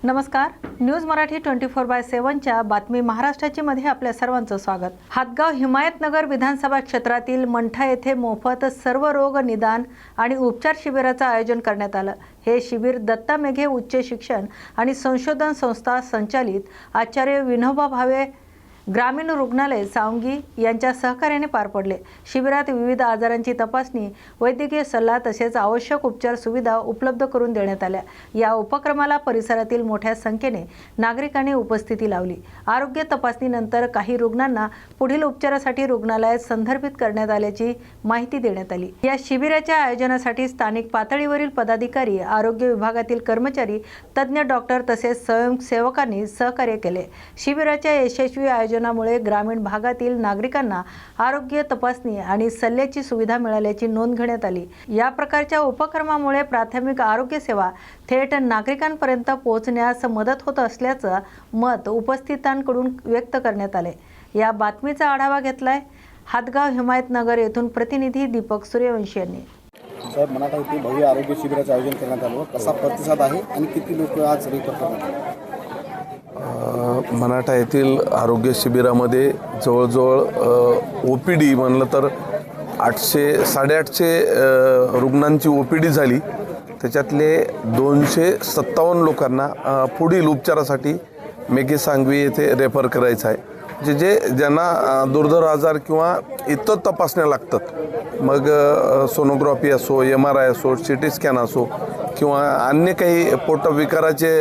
नमस्कार, न्यूज मराठी 24/7च्या बातमी महाराष्ट्राची मध्ये आपल्या सर्वांचं स्वागत। हातगाव हिमायतनगर विधानसभा क्षेत्रातील मंठा येथे मोफत सर्व रोग निदान आणि उपचार शिबिराचं आयोजन करण्यात आलं। हे शिबिर दत्ता मेघे उच्च शिक्षण आणि संशोधन संस्था संचालित आचार्य विनोबा भावे ग्रामीण रुग्णालय सांगवी यांच्या सहकार्याने पार पडले। शिबिरात विविध आजारांची तपासणी, वैद्यकीय सल्ला तसेच आवश्यक उपचार सुविधा उपलब्ध करून देण्यात आल्या। या उपक्रमाला परिसरातील मोठ्या संख्येने नागरिकांनी उपस्थिती लावली। आरोग्य तपासणीनंतर काही रुग्णांना पुढील उपचारासाठी रुग्णालयात संदर्भित करण्यात आल्याची माहिती देण्यात आली। या शिबिराच्या आयोजनासाठी स्थानिक पातळीवरील पदाधिकारी, आरोग्य विभागातील कर्मचारी, तज्ञ डॉक्टर तसेच स्वयंसेवकांनी सहकार्य केले। शिबिराच्या यशस्वी आयोजनामुळे ग्रामीण भागातील नागरिकांना आरोग्य तपासणी आणि सल्ल्याची सुविधा मिळाल्याची नोंद घेण्यात आली। या प्रकारच्या उपक्रमामुळे प्राथमिक आरोग्य सेवा थेट नागरिकांपर्यंत पोहोचण्यास मदत होत असल्याचं मत उपस्थितांकडून व्यक्त करण्यात आले। या बातमीचा आढावा घेतलाय हातगाव हिमायतनगर येथून प्रतिनिधी दीपक सूर्यवंशी यांनी। साहेब, मनाठा येथे भव्य आरोग्य शिबिराचे आयोजन करण्यात आलं, कसा प्रतिसाद आहे आणि किती लोक आज रेफर करण्यात आले? मनाठा येथील आरोग्य शिबिरामध्ये जवळजवळ OPD म्हणलं तर 800-850 रुग्णांची OPD झाली। त्याच्यातले 257 लोकांना पुढील उपचारासाठी मेघे सांगवी येथे रेफर करायचं आहे। ज्यांना दुर्धर आजार किंवा इतर तपासण्या लागतात, मग सोनोग्राफी असो, MRI असो, CT स्कॅन असो किंवा अन्य काही पोटविकाराचे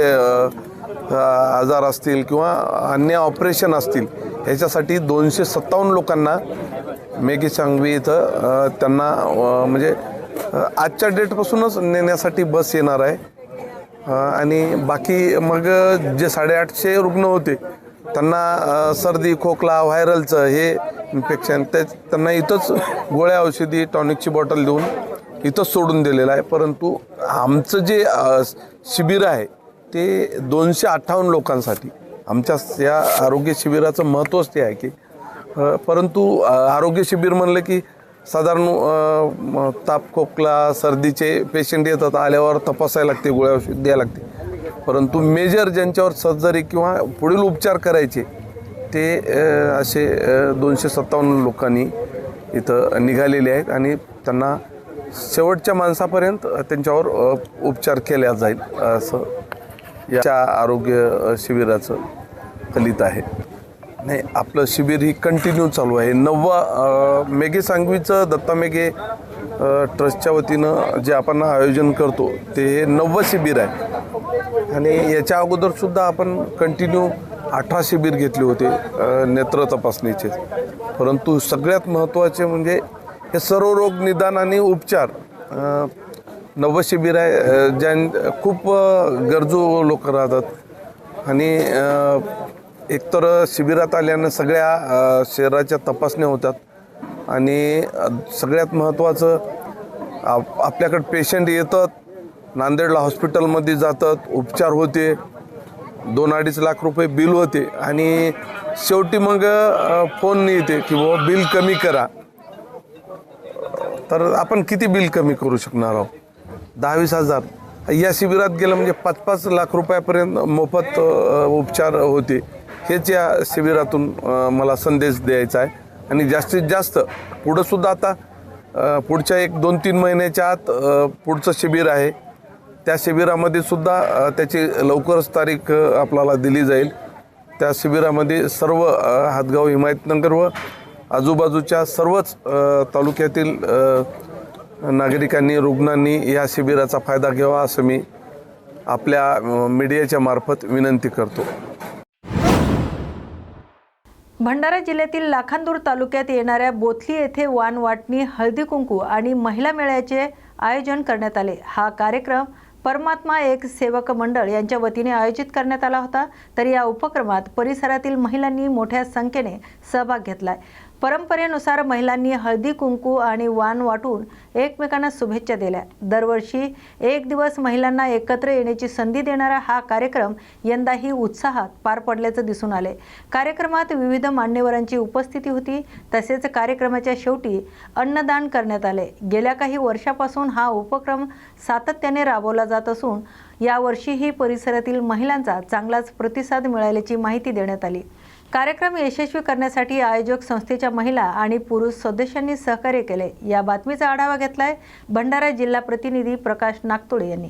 आजार असतील किंवा अन्य ऑपरेशन असतील, ह्याच्यासाठी 257 लोकांना मेघे सांगवी इथं त्यांना म्हणजे आजच्या डेटपासूनच नेण्यासाठी बस येणार आहे। आणि बाकी मग जे 850 रुग्ण होते त्यांना सर्दी, खोकला, व्हायरलचं हे इन्फेक्शन त्यांना इथंच गोळ्या, औषधी, टॉनिकची बॉटल देऊन इथंच सोडून दिलेलं आहे। परंतु आमचं जे शिबिर आहे ते 258 लोकांसाठी, आमच्या या आरोग्य शिबिराचं महत्त्वच ते आहे की परंतु आरोग्य शिबिर म्हणलं की साधारण ताप, खोकला, सर्दीचे पेशंट येतात, आल्यावर तपासायला लागते, गोळ्या औषध द्यायला लागते। परंतु मेजर ज्यांच्यावर सर्जरी किंवा पुढील उपचार करायचे ते असे 257 लोकांनी इथं निघालेले आहेत आणि त्यांना शेवटच्या माणसापर्यंत त्यांच्यावर उपचार केला जाईल असं या आरोग्य शिबिराचं फलित आहे। नाही, आपलं शिबिर ही कंटिन्यू चालू आहे। 9वा मेघे सांगवीचं दत्ता मेघे ट्रस्टच्या वतीनं जे आपण आयोजन करतो ते हे 9वं शिबिर आहे आणि याच्या अगोदरसुद्धा आपण कंटिन्यू 18 शिबिर घेतले होते नेत्र तपासणीचे। परंतु सगळ्यात महत्त्वाचे म्हणजे हे सर्व रोग निदान आणि उपचार 9वं शिबिर आहे। खूप गरजू लोक राहतात आणि एकतर शिबिरात आल्यानं सगळ्या शहराच्या तपासण्या होतात आणि सगळ्यात महत्त्वाचं आपल्याकडे पेशंट येतात, नांदेडला हॉस्पिटलमध्ये जातात, उपचार होते, 2-2.5 लाख रुपये बिल होते आणि शेवटी मग फोन येते की बाबा बिल कमी करा। तर आपण किती बिल कमी करू शकणार आहोत? 10-20 हजार। या शिबिरात गेलं म्हणजे 5-5 लाख रुपयापर्यंत मोफत उपचार होते। हेच या शिबिरातून मला संदेश द्यायचा आहे आणि जास्तीत जास्त पुढंसुद्धा आता पुढच्या 1-2-3 महिन्याच्या आत पुढचं शिबिर आहे। त्या शिबिरामध्ये सुद्धा त्याची लवकरच तारीख आपल्याला दिली जाईल। त्या शिबिरामध्ये सर्व हातगाव हिमायतनगर व आजूबाजूच्या सर्वच तालुक्यातील नागरिकांनी, रुग्णांनी या शिबिराचा फायदा घ्यावा असं मी आपल्या मीडियाच्या मार्फत विनंती करतो। भंडारा जिल्ह्यातील लाखांदूर तालुक्यात येणाऱ्या बोथली येथे वाण वाटणी, हळदी कुंकू आणि महिला मेळ्याचे आयोजन करण्यात आले। हा कार्यक्रम परमात्मा एक सेवक मंडळ यांच्या वतीने आयोजित करण्यात आला होता। तर या उपक्रमात परिसरातील महिलांनी मोठ्या संख्येने सहभाग घेतलाय। परंपरेनुसार महिलांनी हळदी कुंकू आणि वाण वाटून एकमेकांना शुभेच्छा दिल्या। दरवर्षी एक दिवस महिलांना एकत्र येण्याची संधी देणारा हा कार्यक्रम यंदाही उत्साहात पार पडल्याचे दिसून आले। कार्यक्रमात विविध मान्यवरांची उपस्थिती होती। तसेच कार्यक्रमाच्या शेवटी अन्नदान करण्यात आले। गेल्या काही वर्षापासून हा उपक्रम सातत्याने राबवला जात असून यावर्षीही परिसरातील महिलांचा चांगलाच प्रतिसाद मिळाल्याची माहिती देण्यात आली। कार्यक्रम यशस्वी करण्यासाठी आयोजक संस्थेच्या महिला आणि पुरुष सदस्यांनी सहकार्य केले। या बातमीचा आढावा घेतलाय भंडारा जिल्हा प्रतिनिधी प्रकाश नागतोळे यांनी।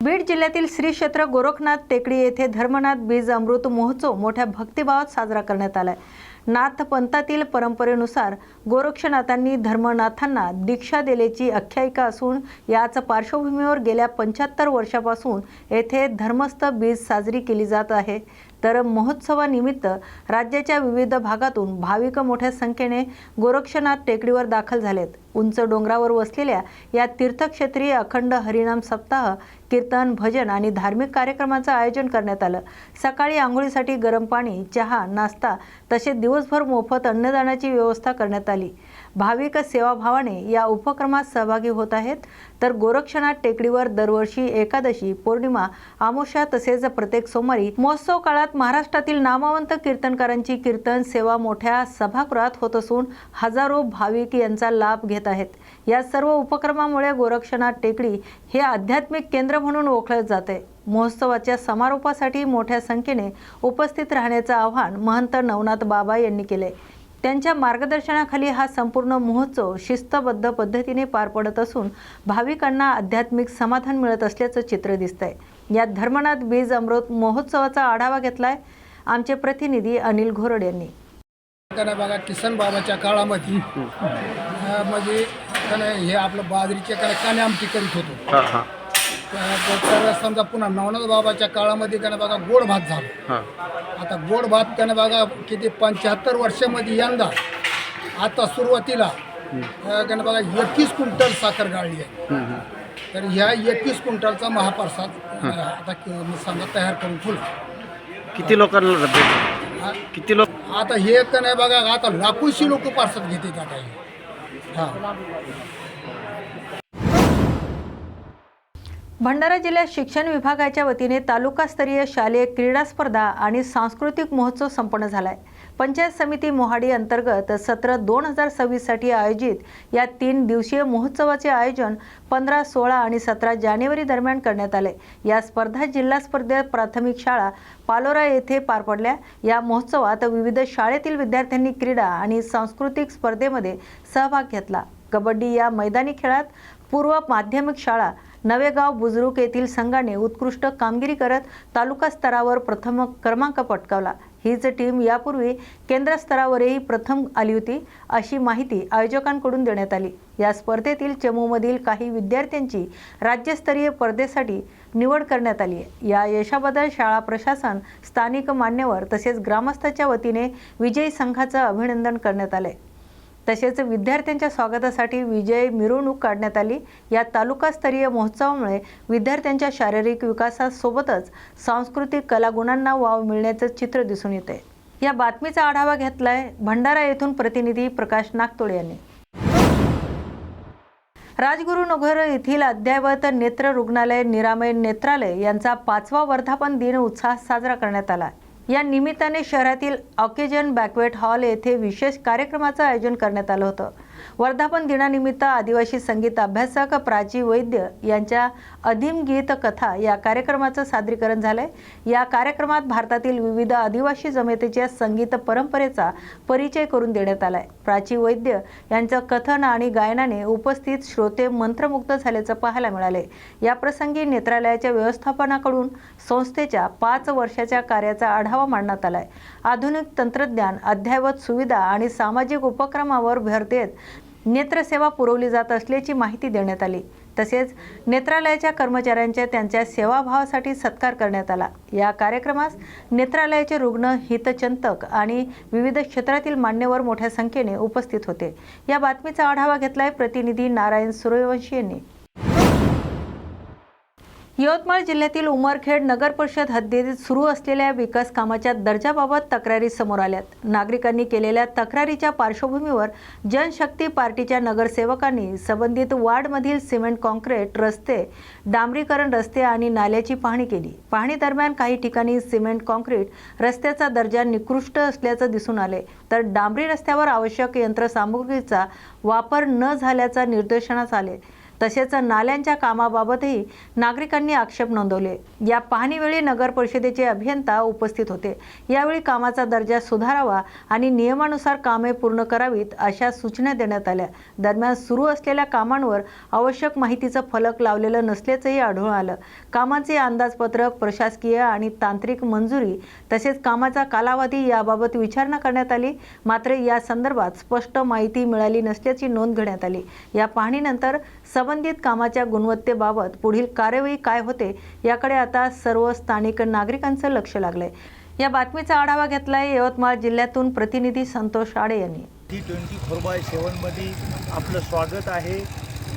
बीड जिल्ह्यातील श्री क्षेत्र गोरखनाथ टेकडी येथे धर्मनाथ बीज अमृत महोत्सव मोठ्या भक्तिभावात साजरा करण्यात आलाय। नाथ पंथातील परंपरेनुसार गोरक्षनाथांनी धर्मनाथांना दीक्षा दिल्याची आख्यायिका असून याच पार्श्वभूमीवर गेल्या 75 वर्षापासून येथे धर्मस्थ बीज साजरी केली जात आहे। तर महोत्सवानिमित्त राज्याच्या विविध भागातून भाविक मोठ्या संख्येने गोरक्षनाथ टेकडीवर दाखल झालेत। उंच डोंगरावर वसलेल्या या तीर्थक्षेत्री अखंड हरिनाम सप्ताह, कीर्तन, भजन आणि धार्मिक कार्यक्रमांचं आयोजन करण्यात आलं। सकाळी आंघोळीसाठी गरम पाणी, चहा, नाश्ता तसेच दिवसभर मोफत अन्नदानाची व्यवस्था करण्यात आली। भाविक सेवाभावाने या उपक्रमात सहभागी होत आहेत। तर गोरक्षनाथ टेकडीवर दरवर्षी एकादशी, पौर्णिमा, अमावस्या तसेच प्रत्येक सोमवारी महोत्सव काळात महाराष्ट्रातील नामवंत कीर्तनकारांची कीर्तन सेवा मोठ्या सभागृहात होत असून हजारो भाविक यांचा लाभ घेत आहेत। या सर्व उपक्रमामुळे गोरक्षनाथ टेकडी हे आध्यात्मिक केंद्र म्हणून ओळखले जाते। महोत्सवाच्या समारोपासाठी मोठ्या संख्येने उपस्थित राहण्याचे आवाहन महंत नवनाथ बाबा यांनी केले। त्यांच्या मार्गदर्शनाखाली हा संपूर्ण महोत्सव शिस्तबद्ध पद्धतीने पार पडत असून भाविकांना आध्यात्मिक समाधान मिळत असल्याचं चित्र दिसतंय। या धर्मनाथ बीज अमृत महोत्सवाचा आढावा घेतलाय आमचे प्रतिनिधी अनिल घोरड यांनी। बघा किसन बाबाच्या काळामध्ये म्हणजे हे आपलं बाजरीचे काने आमटी करीत होतो। तर समजा पुन्हा नवनाथ बाबाच्या काळामध्ये त्यानं बघा गोड भात झाला। आता गोड भात त्यानं बघा किती 75 वर्षामध्ये यंदा आता सुरुवातीला त्यानं बघा 21 क्विंटल साखर गाळली आहे। तर ह्या 21 क्विंटलचा महाप्रसाद आता समजा तयार करून ठेवला। किती लोकांना किती लोक आता हे का नाही बघा आता लाखोशी लोक प्रसाद घेतात आता। हां, भंडारा जिल्ह्यात शिक्षण विभागाच्या वतीने तालुकास्तरीय शालेय क्रीडा स्पर्धा आणि सांस्कृतिक महोत्सव संपन्न झालाय। पंचायत समिती मोहाडी अंतर्गत सत्र 2026 साठी आयोजित या 3 दिवसीय महोत्सवाचे आयोजन 15, 16 आणि 17 जानेवारी दरम्यान करण्यात आले। या स्पर्धा जिल्हा स्पर्धेत प्राथमिक शाळा पालोरा येथे पार पडल्या। या महोत्सवात विविध शाळेतील विद्यार्थ्यांनी क्रीडा आणि सांस्कृतिक स्पर्धेमध्ये सहभाग घेतला। कबड्डी या मैदानी खेळात पूर्व माध्यमिक शाळा नवेगाव बुजुर्ग येथील संघाने उत्कृष्ट कामगिरी करत तालुका स्तरावर प्रथम क्रमांक पटकावला। हीच टीम यापूर्वी केंद्र स्तरावरही प्रथम आली होती अशी माहिती आयोजकांकडून देण्यात आली। या स्पर्धेतील चमूमधील काही विद्यार्थ्यांची राज्यस्तरीय स्पर्धेसाठी निवड करण्यात आली आहे। या यशाबद्दल शाळा प्रशासन, स्थानिक मान्यवर तसेच ग्रामस्थांच्या वतीने विजयी संघाचं अभिनंदन करण्यात आले। तसेच विद्यार्थ्यांच्या स्वागतासाठी विजय मिरवणूक काढण्यात आली। या तालुकास्तरीय महोत्सवामुळे विद्यार्थ्यांच्या शारीरिक विकासासोबतच सांस्कृतिक कलागुणांना वाव मिळण्याचे चित्र दिसून येते। या बातमीचा आढावा घेतलाय भंडारा येथून प्रतिनिधी प्रकाश नागतोळे यांनी। राजगुरुनगर येथील अद्ययावत नेत्र रुग्णालय निरामय नेत्रालय यांचा 5वा वर्धापन दिन उत्साहात साजरा करण्यात आला। या निमित्ताने शहरातील ऑकेजन बँक्वेट हॉल येथे विशेष कार्यक्रमाचं आयोजन करण्यात आलं होतं। वर्धापन दिनानिमित्त आदिवासी संगीत अभ्यासक प्राची वैद्य यांच्या अधीम गीत कथा या कार्यक्रमाचं सादरीकरण झालंय। या कार्यक्रमात भारतातील विविध आदिवासी जमातीच्या संगीत परंपरेचा परिचय करून देण्यात आलाय। प्राची वैद्य यांचं कथन आणि गायनाने उपस्थित श्रोते मंत्रमुग्ध झाल्याचं पाहायला मिळाले। या प्रसंगी नेत्रालयाच्या व्यवस्थापनाकडून संस्थेच्या 5 वर्षाच्या कार्याचा आढावा मांडण्यात आलाय। आधुनिक तंत्रज्ञान, अद्ययावत सुविधा आणि सामाजिक उपक्रमावर भर देत नेत्रसेवा पुरवली जात असल्याची माहिती देण्यात आली। तसेच नेत्रालयाच्या कर्मचाऱ्यांच्या त्यांच्या सेवाभावासाठी सत्कार करण्यात आला। या कार्यक्रमास नेत्रालयाचे रुग्ण, हितचिंतक आणि विविध क्षेत्रातील मान्यवर मोठ्या संख्येने उपस्थित होते। या बातमीचा आढावा घेतलाय प्रतिनिधी नारायण सूर्यवंशी यांनी। यवतमाळ जिल्ह्यातील उमरखेड नगर परिषद हद्दीत सुरू असलेल्या विकास कामाच्या दर्जाबाबत तक्रारी समोर आल्यात। नागरिकांनी केलेल्या तक्रारीच्या पार्श्वभूमीवर जनशक्ती पार्टीच्या नगरसेवकांनी संबंधित वार्डमधील सिमेंट कॉन्क्रीट रस्ते, डांबरीकरण रस्ते आणि नाल्याची पाहणी केली। पाहणी दरम्यान काही ठिकाणी सिमेंट कॉन्क्रीट रस्त्याचा दर्जा निकृष्ट असल्याचं दिसून आले, तर डांबरी रस्त्यावर आवश्यक यंत्रसामुग्रीचा वापर न झाल्याचा निदर्शनास आले। तसेच नाल्यांच्या कामाबाबतही नागरिकांनी आक्षेप नोंदवले। या पाहणीवेळी नगर परिषदेचे अभियंता उपस्थित होते। यावेळी कामाचा दर्जा सुधारावा आणि नियमानुसार कामे पूर्ण करावीत अशा सूचना देण्यात आल्या। दरम्यान सुरू असलेल्या कामांवर आवश्यक माहितीचं फलक लावलेलं नसल्याचंही आढळून आलं। कामाचे अंदाजपत्रक, प्रशासकीय आणि तांत्रिक मंजुरी तसेच कामाचा कालावधी याबाबत विचारणा करण्यात आली, मात्र या संदर्भात स्पष्ट माहिती मिळाली नसल्याची नोंद घेण्यात आली। या पाहणीनंतर संबंधित कामाच्या गुणवत्तेबाबत पुढील कार्यवाही काय होते याकडे आता सर्व स्थानिक नागरिकांचं लक्ष लागलंय। या बातमीचा आढावा घेतलाय यवतमाळ जिल्ह्यातून प्रतिनिधी संतोष आडे यांनी। T24/7 मध्ये आपलं स्वागत आहे।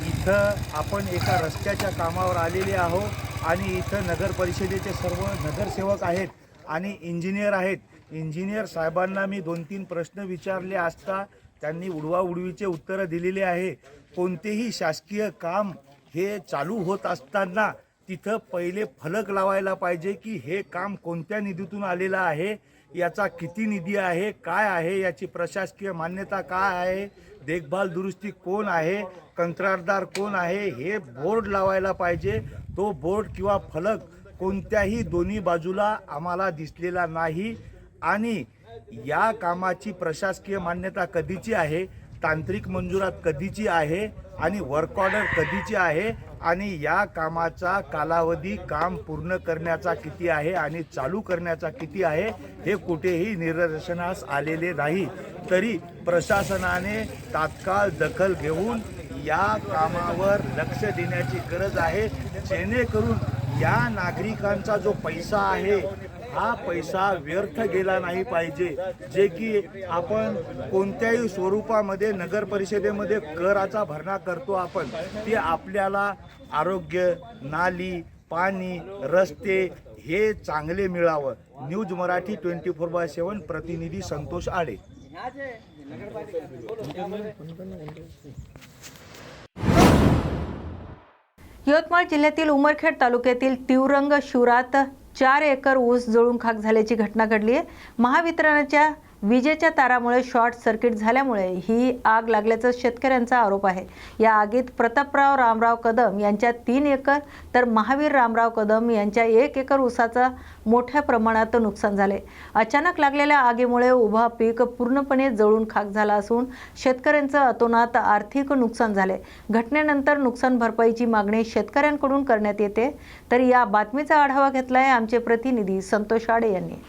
इथं आपण एका रस्त्याच्या कामावर आलेले आहोत आणि इथं नगर परिषदेचे सर्व नगरसेवक आहेत आणि इंजिनियर आहेत। इंजिनियर साहेबांना मी 2-3 प्रश्न विचारले असता त्यांनी उडवाउडवीचे उत्तरं दिलेले आहे। कोणतेही शासकीय काम हे चालू होत असताना तिथं पहिले फलक लावायला पाहिजे की हे काम कोणत्या निधीतून आलेलं आहे, याचा किती निधी आहे, काय आहे, याची प्रशासकीय मान्यता काय आहे, देखभाल दुरुस्ती कोण आहे, कंत्राटदार कोण आहे, हे बोर्ड लावायला पाहिजे। तो बोर्ड किंवा फलक कोणत्याही दोन्ही बाजूला आम्हाला दिसलेला नाही आणि या कामाची प्रशासकीय मान्यता कधीची आहे, तांत्रिक मंजुरात कधीची आहे आणि वर्क ऑर्डर कधीची आहे आणि या कामाचा कालावधी काम पूर्ण करण्याचा किती आहे आणि चालू करण्याचा किती आहे हे कुठेही निदर्शनास आलेले नाही। तरी प्रशासनाने तात्काळ दखल घेऊन या कामावर लक्ष देण्याची गरज आहे, जेणेकरून या नागरिकांचा जो पैसा आहे हा पैसा व्यर्थ गेला नाही पाहिजे। जे की आपण कोणत्याही स्वरूपामध्ये नगर परिषदेमध्ये कराचा भरणा करतो आपण, ते आपल्याला आरोग्य, नाली, पाणी, रस्ते हे चांगले मिळावं। न्यूज मराठी 24/7 प्रतिनिधी संतोष आडे। यवतमाळ जिल्ह्यातील उमरखेड तालुक्यातील तिवरंग शिवारात 4 एकर ऊस जळून खाक झाल्याची घटना घडली आहे। महावितरणाच्या विजेच्या तारामुळे शॉर्ट सर्किट झाल्यामुळे ही आग लागल्याचा शेतकऱ्यांचा आरोप आहे। या आगीत प्रतापराव रामराव कदम यांच्या 3 एकर तर महावीर रामराव कदम यांच्या 1 एकर ऊसाचा मोठ्या प्रमाणात नुकसान झाले। अचानक लागलेल्या आगीमुळे उभा पीक पूर्णपणे जळून खाक झाला असून शेतकऱ्यांचं अतोनात आर्थिक नुकसान झाले। घटनेनंतर नुकसान भरपाईची मागणी शेतकऱ्यांकडून करण्यात येते। तर या बातमीचा आढावा घेतलाय आमचे प्रतिनिधी संतोष आडे यांनी।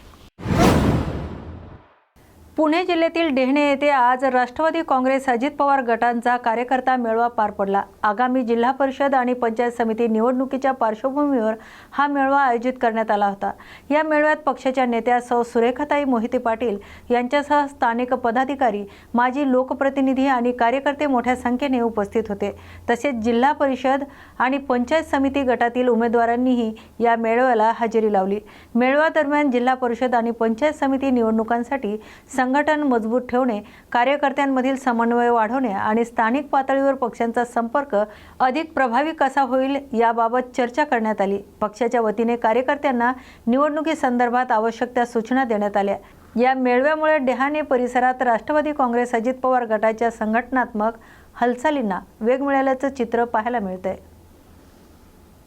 पुणे जिल्ह्यातील डेहणे येथे आज राष्ट्रवादी काँग्रेस अजित पवार गटांचा कार्यकर्ता मेळावा पार पडला। आगामी जिल्हा परिषद आणि पंचायत समिती निवडणुकीच्या पार्श्वभूमीवर हा मेळावा आयोजित करण्यात आला होता। या मेळाव्यात पक्षाच्या नेत्या सौ सुरेखाताई मोहिते पाटील यांच्यासह स्थानिक पदाधिकारी, माजी लोकप्रतिनिधी आणि कार्यकर्ते मोठ्या संख्येने उपस्थित होते। तसेच जिल्हा परिषद आणि पंचायत समिती गटातील उमेदवारांनीही या मेळाव्याला हजेरी लावली। मेळाव्यादरम्यान जिल्हा परिषद आणि पंचायत समिती निवडणुकांसाठी संघटन मजबूत ठेवणे, कार्यकर्त्यांमधील समन्वय वाढवणे आणि स्थानिक पातळीवर पक्षांचा संपर्क अधिक प्रभावी कसा होईल याबाबत चर्चा करण्यात आली। पक्षाच्या वतीने कार्यकर्त्यांना निवडणुकीसंदर्भात आवश्यक त्या सूचना देण्यात आल्या। या मेळाव्यामुळे डेहाणे परिसरात राष्ट्रवादी काँग्रेस अजित पवार गटाच्या संघटनात्मक हालचालींना वेग मिळाल्याचं चित्र पाहायला मिळतंय।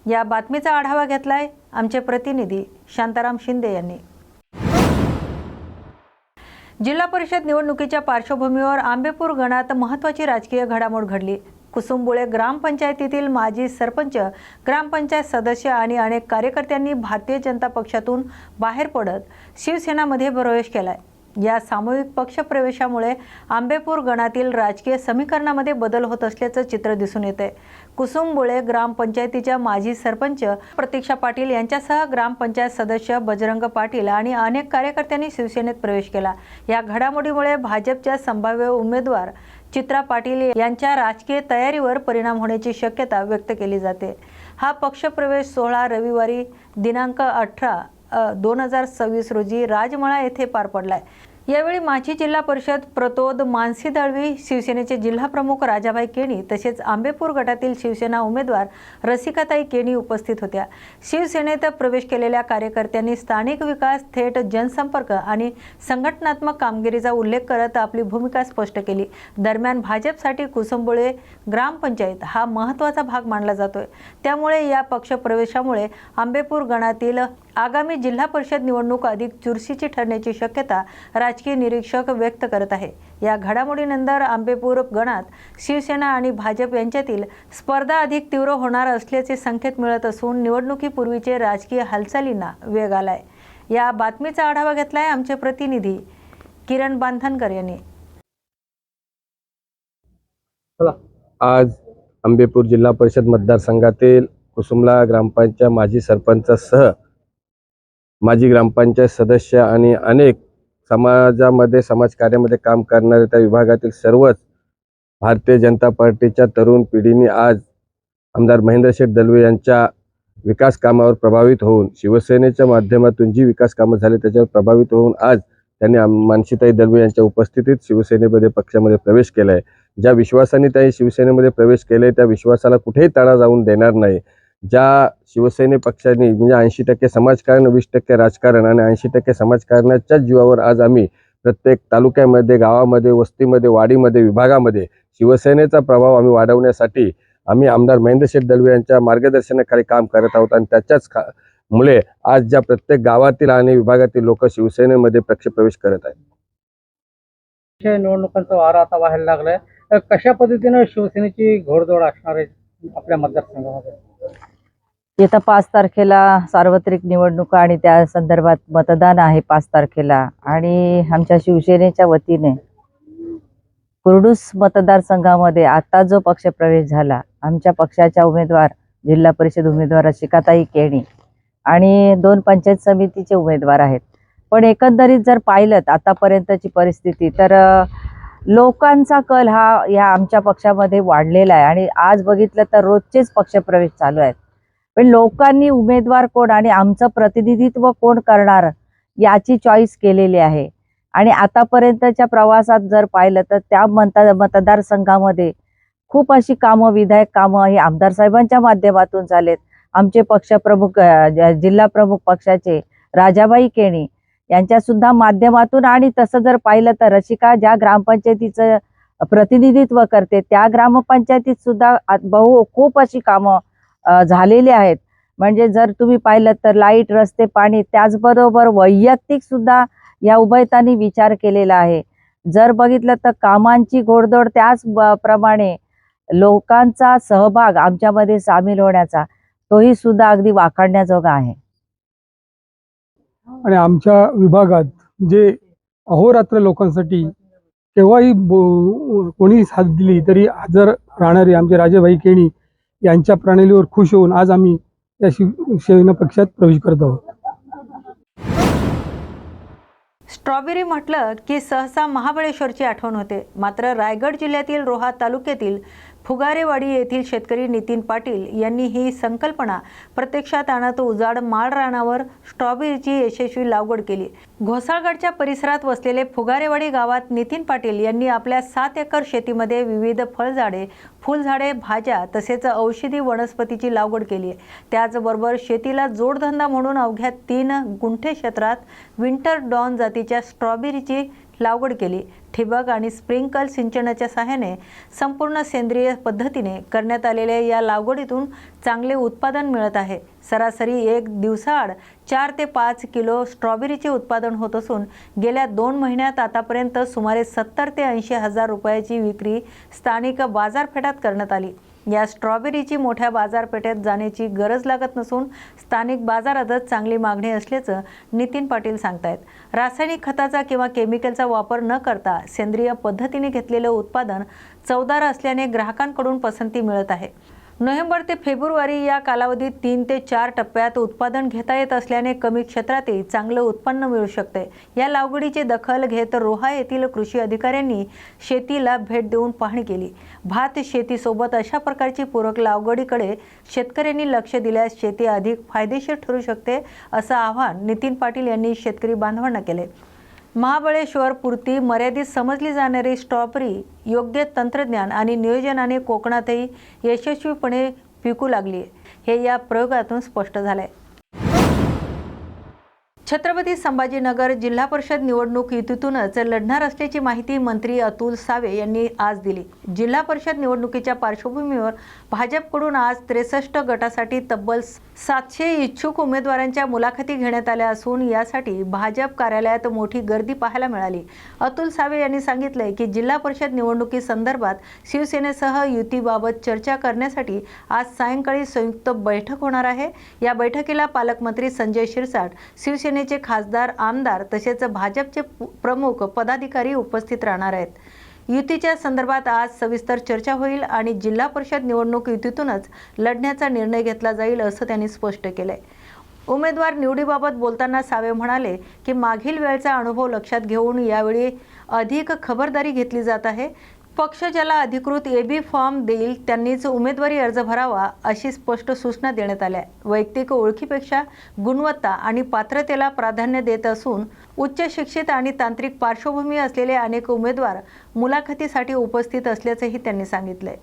या बातमीचा आढावा घेतलाय आमचे प्रतिनिधी शांताराम शिंदे यांनी। जिल्हा परिषद निवडणुकीच्या पार्श्वभूमीवर आंबेपूर गणात महत्त्वाची राजकीय घडामोड घडली। कुसुंबुळे ग्रामपंचायतीतील माजी सरपंच, ग्रामपंचायत सदस्य आणि अनेक कार्यकर्त्यांनी भारतीय जनता पक्षातून बाहेर पडत शिवसेनामध्ये प्रवेश केलाय। या सामूहिक पक्षप्रवेशामुळे आंबेपूर गणातील राजकीय समीकरणामध्ये बदल होत असल्याचं चित्र दिसून येते। कुसुंबुळे ग्रामपंचायतीच्या माजी सरपंच प्रतीक्षा पाटील यांच्यासह ग्रामपंचायत सदस्य बजरंग पाटील आणि अनेक कार्यकर्त्यांनी शिवसेनेत प्रवेश केला। या घडामोडीमुळे भाजपच्या संभाव्य उमेदवार चित्रा पाटील यांच्या राजकीय तयारीवर परिणाम होण्याची शक्यता व्यक्त केली जाते। हा पक्षप्रवेश सोहळा रविवारी दिनांक 18/2026 रोजी राजमळा येथे पार पडलाय। यावेळी माजी जिल्हा परिषद प्रतोद मानसी दळवी, शिवसेनेचे जिल्हाप्रमुख राजाभाई केणी तसेच आंबेपूर गटातील शिवसेना उमेदवार रसिकाताई केणी उपस्थित होत्या। शिवसेनेत प्रवेश केलेल्या कार्यकर्त्यांनी स्थानिक विकास, थेट जनसंपर्क आणि संघटनात्मक कामगिरीचा उल्लेख करत आपली भूमिका स्पष्ट केली। दरम्यान भाजपसाठी कुसुंबुळे ग्रामपंचायत हा महत्त्वाचा भाग मानला जातोय, त्यामुळे या पक्ष प्रवेशामुळे आंबेपूर गणातील आगामी जिल्हा परिषद निवडणूक अधिक चुरशीची ठरण्याची शक्यता राजकीय निरीक्षक व्यक्त करत आहे। या घडामोडीनंतर आंबेपूर गणात शिवसेना आणि भाजप यांच्यातील स्पर्धा अधिक तीव्र होणार असल्याचे संकेत मिळत असून निवडणुकीपूर्वीचे राजकीय हालचालींना वेग आलाय। या बातमीचा आढावा घेतलाय आमचे प्रतिनिधी किरण बांधनकर यांनी। आज आंबेपूर जिल्हा परिषद मतदारसंघातील कुसुमला ग्रामपंचायत माजी सरपंचासह माजी ग्रामपंचायत सदस्य आणि अनेक समाजामध्ये समाजकार्यामध्ये काम करणारे त्या विभागातील सर्वच भारतीय जनता पार्टीच्या तरुण पिढीने आज आमदार महेंद्र शेठ दलवे यांच्या विकास कामावर प्रभावित होऊन शिवसेनेच्या माध्यमातून जी विकास कामं झाली त्याच्यावर प्रभावित होऊन आज त्यांनी मानसीताई दलवे यांच्या उपस्थितीत शिवसेनेमध्ये पक्षामध्ये प्रवेश केला आहे। ज्या विश्वासाने त्या शिवसेनेमध्ये प्रवेश केले त्या विश्वासाला कुठेही तडा जाऊन देणार नाही। ज्या शिवसेने पक्षाने म्हणजे 80% समाजकारण, 20% राजकारण आणि 80% समाजकारणाच्या जीवावर आज आम्ही प्रत्येक तालुक्यामध्ये, गावामध्ये, वस्तीमध्ये, वाडीमध्ये, विभागामध्ये शिवसेनेचा प्रभाव आम्ही वाढवण्यासाठी आम्ही आमदार महेंद्र शेठ दलवे यांच्या मार्गदर्शनाखाली काम करत आहोत आणि त्याच्याच मुळे आज ज्या प्रत्येक गावातील आणि विभागातील लोक शिवसेनेमध्ये प्रवेश करत आहेत। निवडणुकांचा वारा आता व्हायला लागलाय, कशा पद्धतीने शिवसेनेची घोडदौड असणार आहे आपल्या मतदारसंघामध्ये? येत्या 5 तारखेला सार्वत्रिक निवडणुका आणि त्या संदर्भात मतदान आहे 5 तारखेला आणि आमच्या शिवसेनेच्या वतीने कुर्डूस मतदारसंघामध्ये आता जो पक्ष प्रवेश झाला, आमच्या पक्षाच्या उमेदवार जिल्हा परिषद उमेदवार रसिकाताई केणी आणि 2 पंचायत समितीचे उमेदवार आहेत। पण एकंदरीत जर पाहिलं आतापर्यंतची परिस्थिती तर लोकांचा कल हा या आमच्या पक्षामध्ये वाढलेला आहे आणि आज बघितलं तर रोजचेच पक्षप्रवेश चालू आहेत। पण लोकांनी उमेदवार कोण आणि आमचं प्रतिनिधित्व कोण करणार याची चॉईस केलेली आहे आणि आतापर्यंतच्या प्रवासात जर पाहिलं तर त्या मतदारसंघामध्ये खूप अशी कामं, विधायक कामं ही आमदार साहेबांच्या माध्यमातून झालेत। आमचे पक्षप्रमुख जिल्हा प्रमुख पक्षाचे राजाबाई केणी यांच्या सुद्धा माध्यमातून आणि तसं जर पाहिलं तर रसिका ज्या ग्रामपंचायतीचं प्रतिनिधित्व करते त्या ग्रामपंचायतीत सुद्धा खूप अशी कामं झालेली आहेत। म्हणजे जर तुम्ही पाहिलं तर लाईट, रस्ते, पाणी, त्याचबरोबर वैयक्तिक सुद्धा या उभयतांनी विचार केलेला आहे। जर बघितलं तर कामांची घोडदौड, त्याच प्रमाणे लोकांचा सहभाग आमच्यामध्ये सामील होण्याचा तोही सुद्धा अगदी वाखाणण्याजोगा आहे। आणि आमच्या विभागात जे अहोरात्र लोकांसाठी केव्हाही कोणी साथ दिली तरी हजर राहणारे आमचे राजाभाई केणी यांच्या प्रणालीवर खुश होऊन आज आम्ही या शिवसेना पक्षात प्रवेश करत आहोत। स्ट्रॉबेरी म्हटलं की सहसा महाबळेश्वरची आठवण होते, मात्र रायगड जिल्ह्यातील रोहा तालुक्यातील फुगारेवाडी येथील शेतकरी नितीन पाटील यांनी ही संकल्पना प्रत्यक्षात आणत उजाड माळ रानावर स्ट्रॉबेरीची यशस्वी लागवड केली। घोसाळगडच्या परिसरात वसलेले फुगारेवाडी गावात नितीन पाटील यांनी आपल्या 7 एकर शेतीमध्ये विविध फळझाडे, फुलझाडे, भाज्या तसेच औषधी वनस्पतीची लागवड केली आहे। त्याचबरोबर शेतीला जोडधंदा म्हणून अवघ्या 3 गुंठे क्षेत्रात विंटर डॉन जातीच्या स्ट्रॉबेरीची लागवड केली। ठिबक आणि स्प्रिंकल सिंचनाच्या सहाय्याने संपूर्ण सेंद्रिय पद्धतीने करण्यात आलेल्या या लागवडीतून चांगले उत्पादन मिळत आहे। सरासरी 1 दिवसाआड 4 ते 5 किलो स्ट्रॉबेरीचे उत्पादन होत असून गेल्या 2 महिन्यात आतापर्यंत सुमारे 70 ते 80 हजार रुपयाची विक्री स्थानिक बाजारपेठात करण्यात आली। या स्ट्रॉबेरीची मोठ्या बाजारपेठेत जाण्याची गरज लागत नसून स्थानिक बाजारातच चांगली मागणी असल्याचं नितीन पाटील सांगतायत। रासायनिक खताचा किंवा केमिकलचा वापर न करता सेंद्रिय पद्धतीने घेतलेले उत्पादन चवदार असल्याने ग्राहकांकडून पसंती मिळत आहे। नोव्हेंबर ते फेब्रुवारी या कालावधीत 3 ते 4 टप्प्यात उत्पादन घेता येत असल्याने कमी क्षेत्रातही चांगलं उत्पन्न मिळू शकते। या लागवडीची दखल घेत रोहा येथील कृषी अधिकाऱ्यांनी शेतीला भेट देऊन पाहणी केली। भात शेतीसोबत अशा प्रकारची पूरक लागवडीकडे शेतकऱ्यांनी लक्ष दिल्यास शेती अधिक फायदेशीर ठरू शकते, असं आवाहन नितीन पाटील यांनी शेतकरी बांधवांना केले। महाबळेश्वरपुरती मर्यादित समजली जाणारी स्ट्रॉबेरी योग्य तंत्रज्ञान आणि नियोजनाने कोकणातही यशस्वीपणे पिकू लागली हे या प्रयोगातून स्पष्ट झालंय. छत्रपती संभाजीनगर जिल्हा परिषद निवडणूक युतीतूनच लढणार असल्याची माहिती मंत्री अतुल सावे यांनी आज दिली. जिल्हा परिषद निवडणुकीच्या पार्श्वभूमीवर भाजपकडून आज 63 गटासाठी तब्बल 700 इच्छुक उमेदवारांच्या मुलाखती घेण्यात आल्या असून यासाठी भाजप कार्यालयात मोठी गर्दी पाहायला मिळाली. अतुल सावे यांनी सांगितले की जिल्हा परिषद निवडणुकीसंदर्भात शिवसेनेसह युतीबाबत चर्चा करण्यासाठी आज सायंकाळी संयुक्त बैठक होणार आहे. या बैठकीला पालकमंत्री संजय शिरसाट, शिवसेनेचे खासदार, आमदार तसेच भाजपचे प्रमुख पदाधिकारी उपस्थित राहणार आहेत. युतीच्या संदर्भात आज सविस्तर चर्चा होईल आणि जिल्हा परिषद निवडणूक युतीतूनच लढण्याचा निर्णय घेतला जाईल असं त्यांनी स्पष्ट केलंय. उमेदवार निवडीबाबत बोलताना सावे म्हणाले की मागील वेळचा अनुभव लक्षात घेऊन यावेळी अधिक खबरदारी घेतली जात आहे. पक्ष ज्याला अधिकृत AB फॉर्म देईल त्यांनीच उमेदवारी अर्ज भरावा अशी स्पष्ट सूचना देण्यात आल्या. वैयक्तिक ओळखीपेक्षा गुणवत्ता आणि पात्रतेला प्राधान्य देत असून उच्च शिक्षित आणि तांत्रिक पार्श्वभूमी असलेले अनेक उमेदवार मुलाखतीसाठी उपस्थित असल्याचंही त्यांनी सांगितलंय.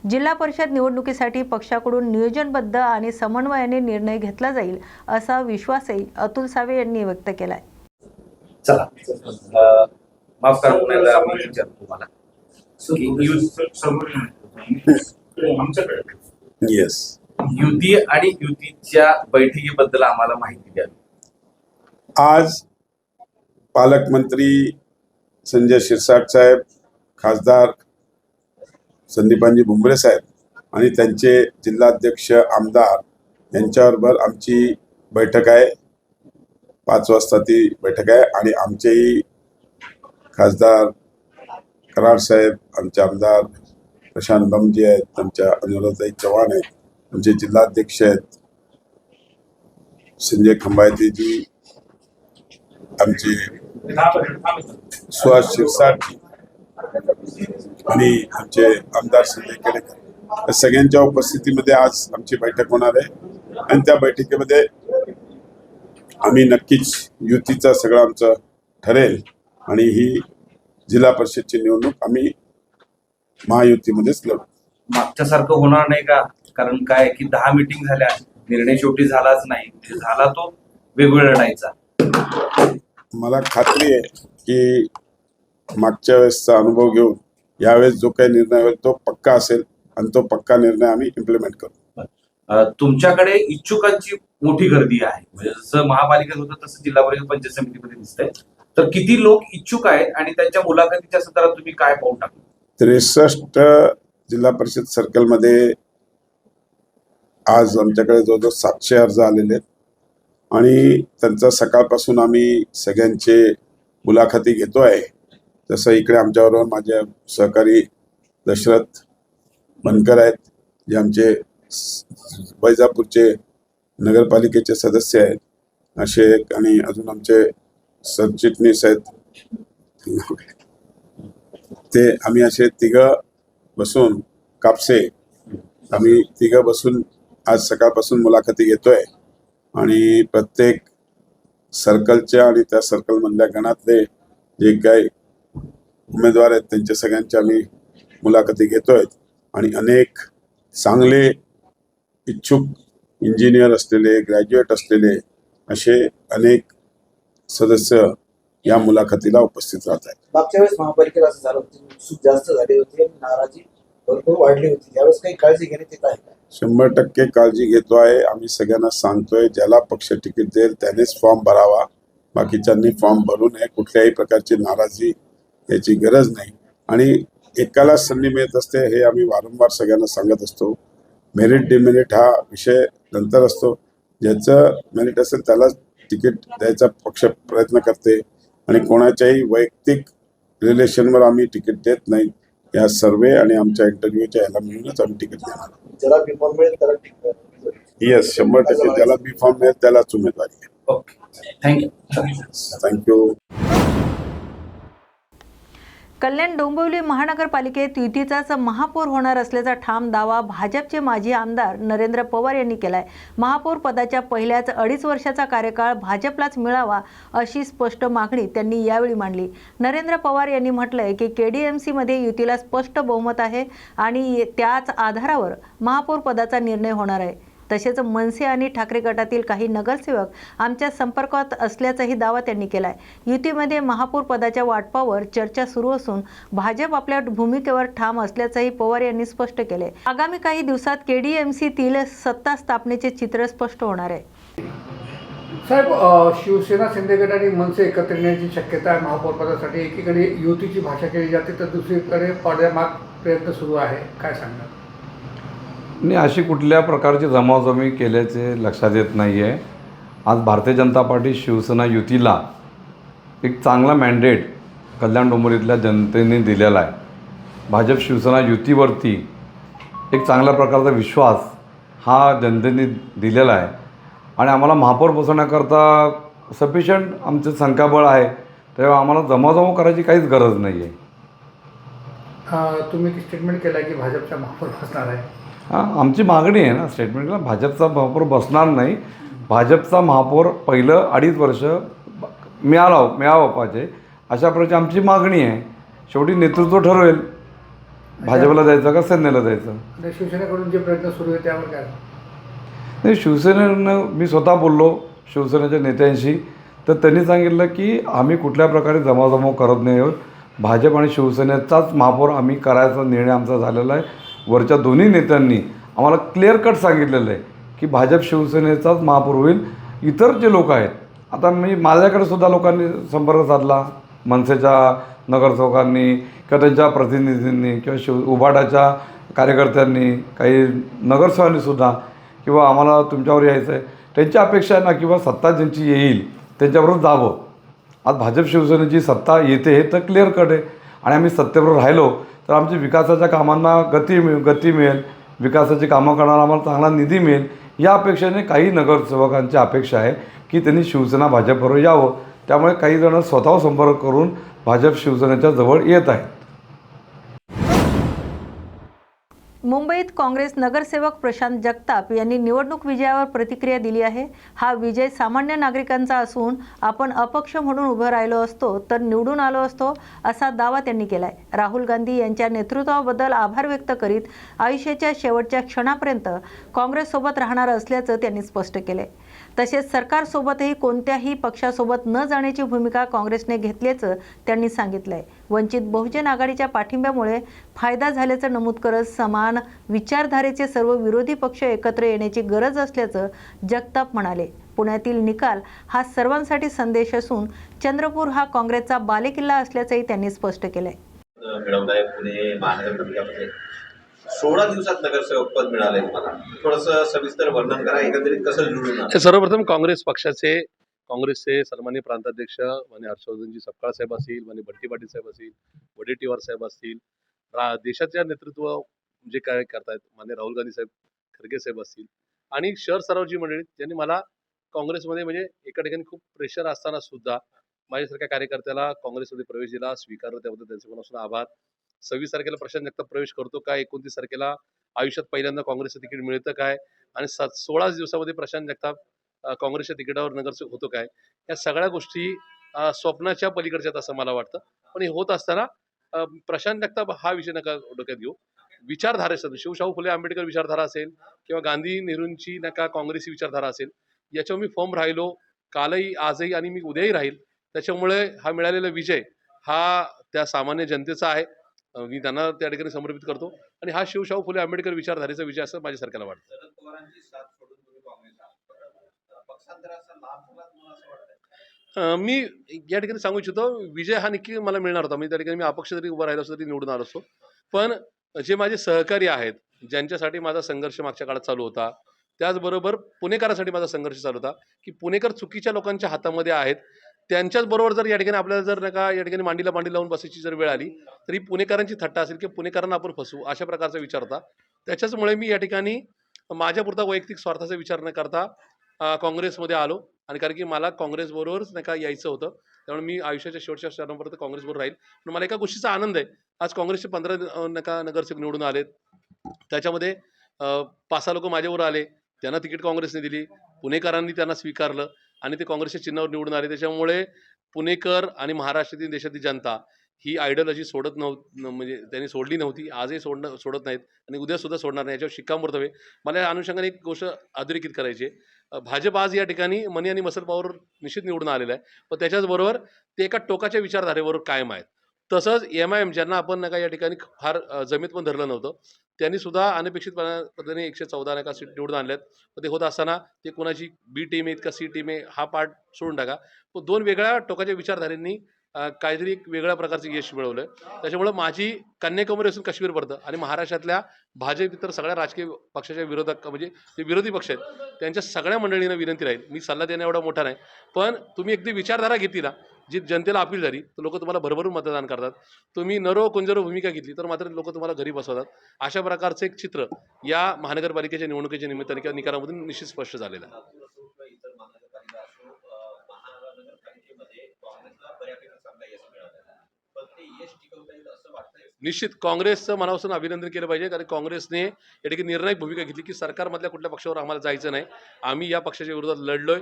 जिल्हा परिषद निवडणुकीसाठी पक्षाकडून नियोजनबद्ध आणि समन्वयाने निर्णय घेतला जाईल असा विश्वासही अतुल सावे यांनी व्यक्त केलाय. चला माफ करा पुण्याला आपण विचारतो तुम्हाला येस, युती आणि युतीच्या बैठकीबद्दल आम्हाला माहिती द्या. आज पालकमंत्री संजय शिरसाट साहेब, खासदार संदीपानजी भुमरे साहेब आणि त्यांचे जिल्हाध्यक्ष आमदार यांच्याबरोबर आमची बैठक आहे. 5 वाजता ती बैठक आहे आणि आमचेही खासदार कराड साहेब, आमचे आमदार प्रशांत बमजी आहेत, आमच्या अनुराधाताई चव्हाण आहेत, आमचे जिल्हाध्यक्ष आहेत संजय खंबायतेजी, आमचे सुहास शिरसाट आणि आमचे आमदार संजय केडेकर या सगळ्यांच्या उपस्थितीमध्ये आज आमची बैठक होणार आहे. आणि त्या बैठकीमध्ये आम्ही नक्कीच युतीचं सगळं आमचं ठरेल आणि ही जिल्हा परिषदची निवडणूक आम्ही महायुतीमध्येच लढू. मागच्यासारखं होणार नाही का? कारण काय की 10 मीटिंग झाल्या, निर्णय शेवटी झालाच नाही. झाला तो वेगवेगळा लढायचा. मला खात्री आहे की मागच्या वेळेसचा अनुभव घेऊन यावेळेस जो काही निर्णय होईल तो पक्का असेल आणि तो पक्का निर्णय आम्ही इम्प्लिमेंट करू. तुमच्याकडे इच्छुकांची मोठी गर्दी आहे, म्हणजे जसं महापालिकेत होतं तसं जिल्हा परिषद पंचायत समितीमध्ये दिसतंय. तर किती लोक इच्छुक आहेत आणि त्यांच्या मुलाखतीच्या संदर्भात तुम्ही काय पाहून टाकलं? 63 जिल्हा परिषद सर्कलमध्ये आज आमच्याकडे जवळजवळ 700 अर्ज आलेले आहेत आणि त्यांचा सकाळपासून आम्ही सगळ्यांचे मुलाखती घेतो आहे. जसं इकडे आमच्याबरोबर माझे सहकारी दशरथ बनकर आहेत, जे आमचे वैजापूरचे नगरपालिकेचे सदस्य आहेत असे, आणि अजून आमचे सरचिटणीस आहेत ते. आम्ही असे तिघं बसून कापसे आम्ही तिघं बसून आज सकाळपासून मुलाखती घेतोय आणि प्रत्येक सर्कलच्या आणि त्या सर्कलमधल्या गणातले जे काही उमेदवार आहेत त्यांच्या सगळ्यांच्या आम्ही मुलाखती घेतोय आणि अनेक चांगले इच्छुक इंजिनियर असलेले, ग्रॅज्युएट असलेले असे अनेक सदस्य या मुलाखतीला उपस्थित राहत आहेत. मागच्या वेळेस महापालिकेत असं झालं होतं, उत्सुक जास्त झाले होते, नाराजी भरपूर वाढली होती. त्यावेळेस काही काळजी घेण्यात येत आहे का? 100% काळजी घेतो आहे. आम्ही सगळ्यांना सांगतोय ज्याला पक्ष तिकीट देईल त्यानेच फॉर्म भरावा, बाकीच्यांनी फॉर्म भरू नये. कुठल्याही प्रकारची नाराजी याची गरज नाही आणि एकाला संधी मिळत असते हे आम्ही वारंवार सगळ्यांना सांगत असतो. मेरिट डिमेरिट हा विषय नंतर असतो. ज्याचं मेरिट असेल त्याला तिकीट द्यायचा पक्ष प्रयत्न करते आणि कोणाच्याही वैयक्तिक रिलेशनवर आम्ही तिकीट देत नाही. या सर्वे आणि आमच्या इंटरव्ह्यूच्या याला मिळूनच आम्ही तिकीट देणार. ज्याला बी फॉर्म मिळेल त्याला तिकीट. येस, 100% ज्याला बी फॉर्म मिळेल त्यालाच उमेदवारी आहे. Okay, thank you. Thank you. Kalyan Dombivli महानगरपालिकेत युतीचाच महापौर होणार असल्याचा ठाम दावा भाजपचे माजी आमदार नरेंद्र पवार यांनी केलाय. महापौर पदाच्या पहिल्याच 2.5 वर्षाचा कार्यकाळ भाजपलाच मिळावा अशी स्पष्ट मागणी त्यांनी यावेळी मांडली. नरेंद्र पवार यांनी म्हटलंय की KDMC मध्ये युतीला स्पष्ट बहुमत आहे आणि त्याच आधारावर महापौर पदाचा निर्णय होणार आहे. तसेच मनसे आणि ठाकरे गटातील काही नगरसेवक आमच्या संपर्कात असल्याचाही दावा त्यांनी केलाय. युतीमध्ये महापौर पदाच्या वाटपावर चर्चा सुरू असून भाजप आपल्या भूमिकेवर ठाम असल्याचंही पवार यांनी स्पष्ट केले. आगामी काही दिवसात KDMCतील सत्ता स्थापनेचे चित्र स्पष्ट होणार आहे. साहेब, शिवसेना शिंदेगड आणि मनसे एकत्र येण्याची शक्यता आहे महापौर पदासाठी. एकीकडे युतीची भाषा केली जाते तर दुसरीकडे पडद्यामाग प्रयत्न सुरू आहे, काय सांगणार? नाही, अशी कुठल्या प्रकारची जमावजमी केल्याचे लक्षात येत नाही आहे. आज भारतीय जनता पार्टी शिवसेना युतीला एक चांगला मॅन्डेट कल्याण डोंबिवलीतल्या जनतेने दिलेला आहे. भाजप शिवसेना युतीवरती एक चांगल्या प्रकारचा विश्वास हा जनतेने दिलेला आहे आणि आम्हाला महापौर बसवण्याकरता सफिशियंट आमचं संख्याबळ आहे, तेव्हा आम्हाला जमावजमाव करायची काहीच गरज नाही आहे. तुम्ही स्टेटमेंट केलं की भाजपचा महापौर बसणार आहे. आमची मागणी आहे ना स्टेटमेंटला, भाजपचा महापौर बसणार नाही. भाजपचा महापौर पहिलं 2.5 वर्ष मिळावा पाहिजे अशा प्रकारची आमची मागणी आहे. शेवटी नेतृत्व ठरवेल भाजपला जायचं का सेनेला जायचं. शिवसेनेकडून जे प्रयत्न सुरू आहे त्यावर काय? नाही, शिवसेनेनं मी स्वतः बोललो शिवसेनेच्या नेत्यांशी, तर त्यांनी सांगितलं की आम्ही कुठल्या प्रकारे जमावजमाव करत नाही आहोत. भाजप आणि शिवसेनेचाच महापौर आम्ही करायचा निर्णय आमचा झालेला आहे. वरच्या दोन्ही नेत्यांनी आम्हाला क्लिअर कट सांगितलेलं आहे की भाजप शिवसेनेचाच महापौर होईल. इतर जे लोक आहेत, आता माझ्याकडे सुद्धा लोकांनी संपर्क साधला, मनसेच्या नगरसेवकांनी किंवा त्यांच्या प्रतिनिधींनी किंवा उभाटाच्या कार्यकर्त्यांनी, काही नगरसेवकांनीसुद्धा, किंवा आम्हाला तुमच्यावर यायचं आहे. त्यांची अपेक्षा आहे ना किंवा सत्ता ज्यांची येईल त्यांच्याबरोबर जावं. आज भाजप शिवसेनेची सत्ता येते हे तर क्लिअर कट आहे आणि आम्ही सत्तेबरोबर राहिलो तर आमच्या विकासाच्या कामांना गती मिळेल, विकासाची कामं करणारा आम्हाला चांगला निधी मिळेल. या अपेक्षेने काही नगरसेवकांची अपेक्षा आहे की त्यांनी शिवसेना भाजपबरोबर यावं. त्यामुळे काही जण स्वतः संपर्क करून भाजप शिवसेनेच्या जवळ येत आहेत. मुंबईत काँग्रेस नगरसेवक प्रशांत जगताप यांनी निवडणूक विजयावर प्रतिक्रिया दिली आहे. हा विजय सामान्य नागरिकांचा असून आपण अपक्ष म्हणून उभं राहिलो असतो तर निवडून आलो असतो असा दावा त्यांनी केलाय. राहुल गांधी यांच्या नेतृत्वाबद्दल आभार व्यक्त करीत आयुष्याच्या शेवटच्या क्षणापर्यंत काँग्रेससोबत राहणार असल्याचं त्यांनी स्पष्ट केलंय. तसेच सरकारसोबतही कोणत्याही पक्षासोबत न जाण्याची भूमिका काँग्रेसने घेतल्याचं त्यांनी सांगितलंय. वंचित बहुजन आघाडीच्या पाठिंब्यामुळे फायदा झाल्याचं नमूद करत समान विचारधारेचे सर्व विरोधी पक्ष एकत्र येण्याची गरज असल्याचं जगताप म्हणाले. पुण्यातील निकाल हा सर्वांसाठी संदेश असून चंद्रपूर हा काँग्रेसचा बालेकिल्ला असल्याचंही त्यांनी स्पष्ट केलंय. मिळवलाय पुणे महानगरपालिकेमध्ये 16 दिवसात नगरसेवक पद मिळाले. मला थोडंसं सविस्तर वर्णन करा, एकंदरीत कसं निवडून आलं. सर्वप्रथम काँग्रेसचे सन्माननीय प्रांताध्यक्ष माननीय हर्षवर्धनजी सपकाळ साहेब असतील, माननीय बंटी पाटील साहेब असतील, वडेट्टीवार साहेब असतील, देशाच्या नेतृत्व जे काय करतायत माननीय राहुल गांधी साहेब, खरगे साहेब असतील आणि शहर सरावची मंडळी ज्यांनी मला काँग्रेसमध्ये म्हणजे एका ठिकाणी खूप प्रेशर असताना सुद्धा माझ्यासारख्या कार्यकर्त्याला काँग्रेसमध्ये प्रवेश दिला, स्वीकारलं, त्याबद्दल त्यांचे मनापासून आभार. 26 तारखेला प्रशांत जगताप प्रवेश करतो काय, 29 तारखेला आयुष्यात पहिल्यांदा काँग्रेसचं तिकीट मिळतं काय आणि 16 दिवसामध्ये प्रशांत जगताप काँग्रेसच्या तिकिटावर नगरसेवक होतो काय, या सगळ्या गोष्टी स्वप्नाच्या पलीकडच्यात असं मला वाटतं. पण हे होत असताना प्रशांत जगताप हा विषय नका डोक्यात घेऊ. विचारधारेसह शिवशाहू फुले आंबेडकर विचारधारा असेल किंवा गांधी नेहरूंची नका काँग्रेसी विचारधारा असेल, याच्यावर मी फॉर्म राहिलो कालही, आजही आणि मी उद्याही राहील. त्याच्यामुळे हा मिळालेला विजय हा त्या सामान्य जनतेचा आहे. मी त्यांना त्या ठिकाणी समर्पित करतो आणि हा शिवशाहू फुले आंबेडकर विचारधारेचा विजय असं माझ्यासारख्याला वाटतं. शरद पवारांची साथ सोडून तुम्ही काँग्रेसला पक्षांतराचा लाभ झाला तुम्हाला असं वाटतं? मी या ठिकाणी सांगू इच्छितो, विजय हा नक्की मला मिळणार होता. मी त्या ठिकाणी मी अपक्ष जरी उभा राहिलो असतो तरी निवडून आलो असतो. पण जे माझे सहकारी आहेत, ज्यांच्यासाठी माझा संघर्ष मागच्या काळात चालू होता, त्याचबरोबर पुणेकरांसाठी माझा संघर्ष चालू होता की पुणेकर चुकीच्या लोकांच्या हातामध्ये आहेत. त्यांच्याच बरोबर जर या ठिकाणी आपल्याला जर नका या ठिकाणी मांडीला मांडी लावून बसायची जर वेळ आली तरी पुणेकरांची थट्टा असेल की पुणेकरांना आपण फसवू, अशा प्रकारचा विचार होता. त्याच्याचमुळे मी या ठिकाणी माझ्यापुरता वैयक्तिक स्वार्थाचा विचार न करता काँग्रेसमध्ये आलो आणि कारण की मला काँग्रेसबरोबरच नाही का यायचं होतं, त्यामुळे मी आयुष्याच्या शेवटच्या क्षणापर्यंत काँग्रेसबरोबर राहील. पण मला एका गोष्टीचा आनंद आहे, आज काँग्रेसचे 15 नगरसेवक निवडून आलेत. त्याच्यामध्ये 5-6 लोक माझ्यावर आले, त्यांना तिकीट काँग्रेसने दिली, पुणेकरांनी त्यांना स्वीकारलं आणि ते काँग्रेसच्या चिन्हावर निवडून आले. त्याच्यामुळे पुणेकर आणि महाराष्ट्रातील देशातील जनता ही आयडिओलॉजी सोडत म्हणजे त्यांनी सोडली नव्हती, आजही सोडत नाहीत आणि उद्यासुद्धा सोडणार नाही, याच्यावर शिक्कामोर्तब आहे. मला या अनुषंगाने एक गोष्ट अधोरेखित करायची आहे. भाजप आज या ठिकाणी मनी आणि मसल पॉवर निश्चित निवडून आलेलं आहे, पण त्याच्याचबरोबर ते एका टोकाच्या विचारधारेवर कायम आहेत. तसंच MIM ज्यांना आपण नका या ठिकाणी फार जमीत पण धरलं नव्हतं, त्यांनी सुद्धा अनपेक्षित पद्धतीने 114 नका सीट निवडून आणल्यात. पण ते होत असताना ते कोणाची बी टीम आहे का सी टीम आहे हा पार्ट सोडून टाका, पण 2 वेगळ्या टोकाच्या विचारधारेंनी काहीतरी एक वेगळ्या प्रकारचं यश मिळवलं. त्याच्यामुळं माझी कन्याकुमारी असून काश्मीर पडतं आणि महाराष्ट्रातल्या भाजप इतर सगळ्या राजकीय पक्षाच्या विरोधक म्हणजे जे विरोधी पक्ष आहेत त्यांच्या सगळ्या मंडळींना विनंती राहील, मी सल्ला देणं एवढा मोठा नाही, पण तुम्ही एकदा विचारधारा घेतली ना, जी जनतेला अपील झाली तर लोक तुम्हाला भरभरून मतदान करतात. तुम्ही नरो कुंजरो भूमिका घेतली तर मात्र लोक तुम्हाला घरी बसवतात. अशा प्रकारचं एक चित्र या महानगरपालिकेच्या निवडणुकीच्या निमित्ताने किंवा निकालामधून निश्चित स्पष्ट झालेलं आहे. इतर महानगरपालिका असो, महानगरपालिकेमध्ये काँग्रेसला बऱ्यापैकी चांगला यश मिळालं, पण ते यश टिकवता येईल असं वाटतंय. निश्चित काँग्रेसचं मनापासून अभिनंदन केलं पाहिजे, कारण काँग्रेसने या ठिकाणी निर्णायक भूमिका घेतली की सरकारमधल्या कुठल्या पक्षावर आम्हाला जायचं नाही, आम्ही या पक्षाच्या विरोधात लढलोय.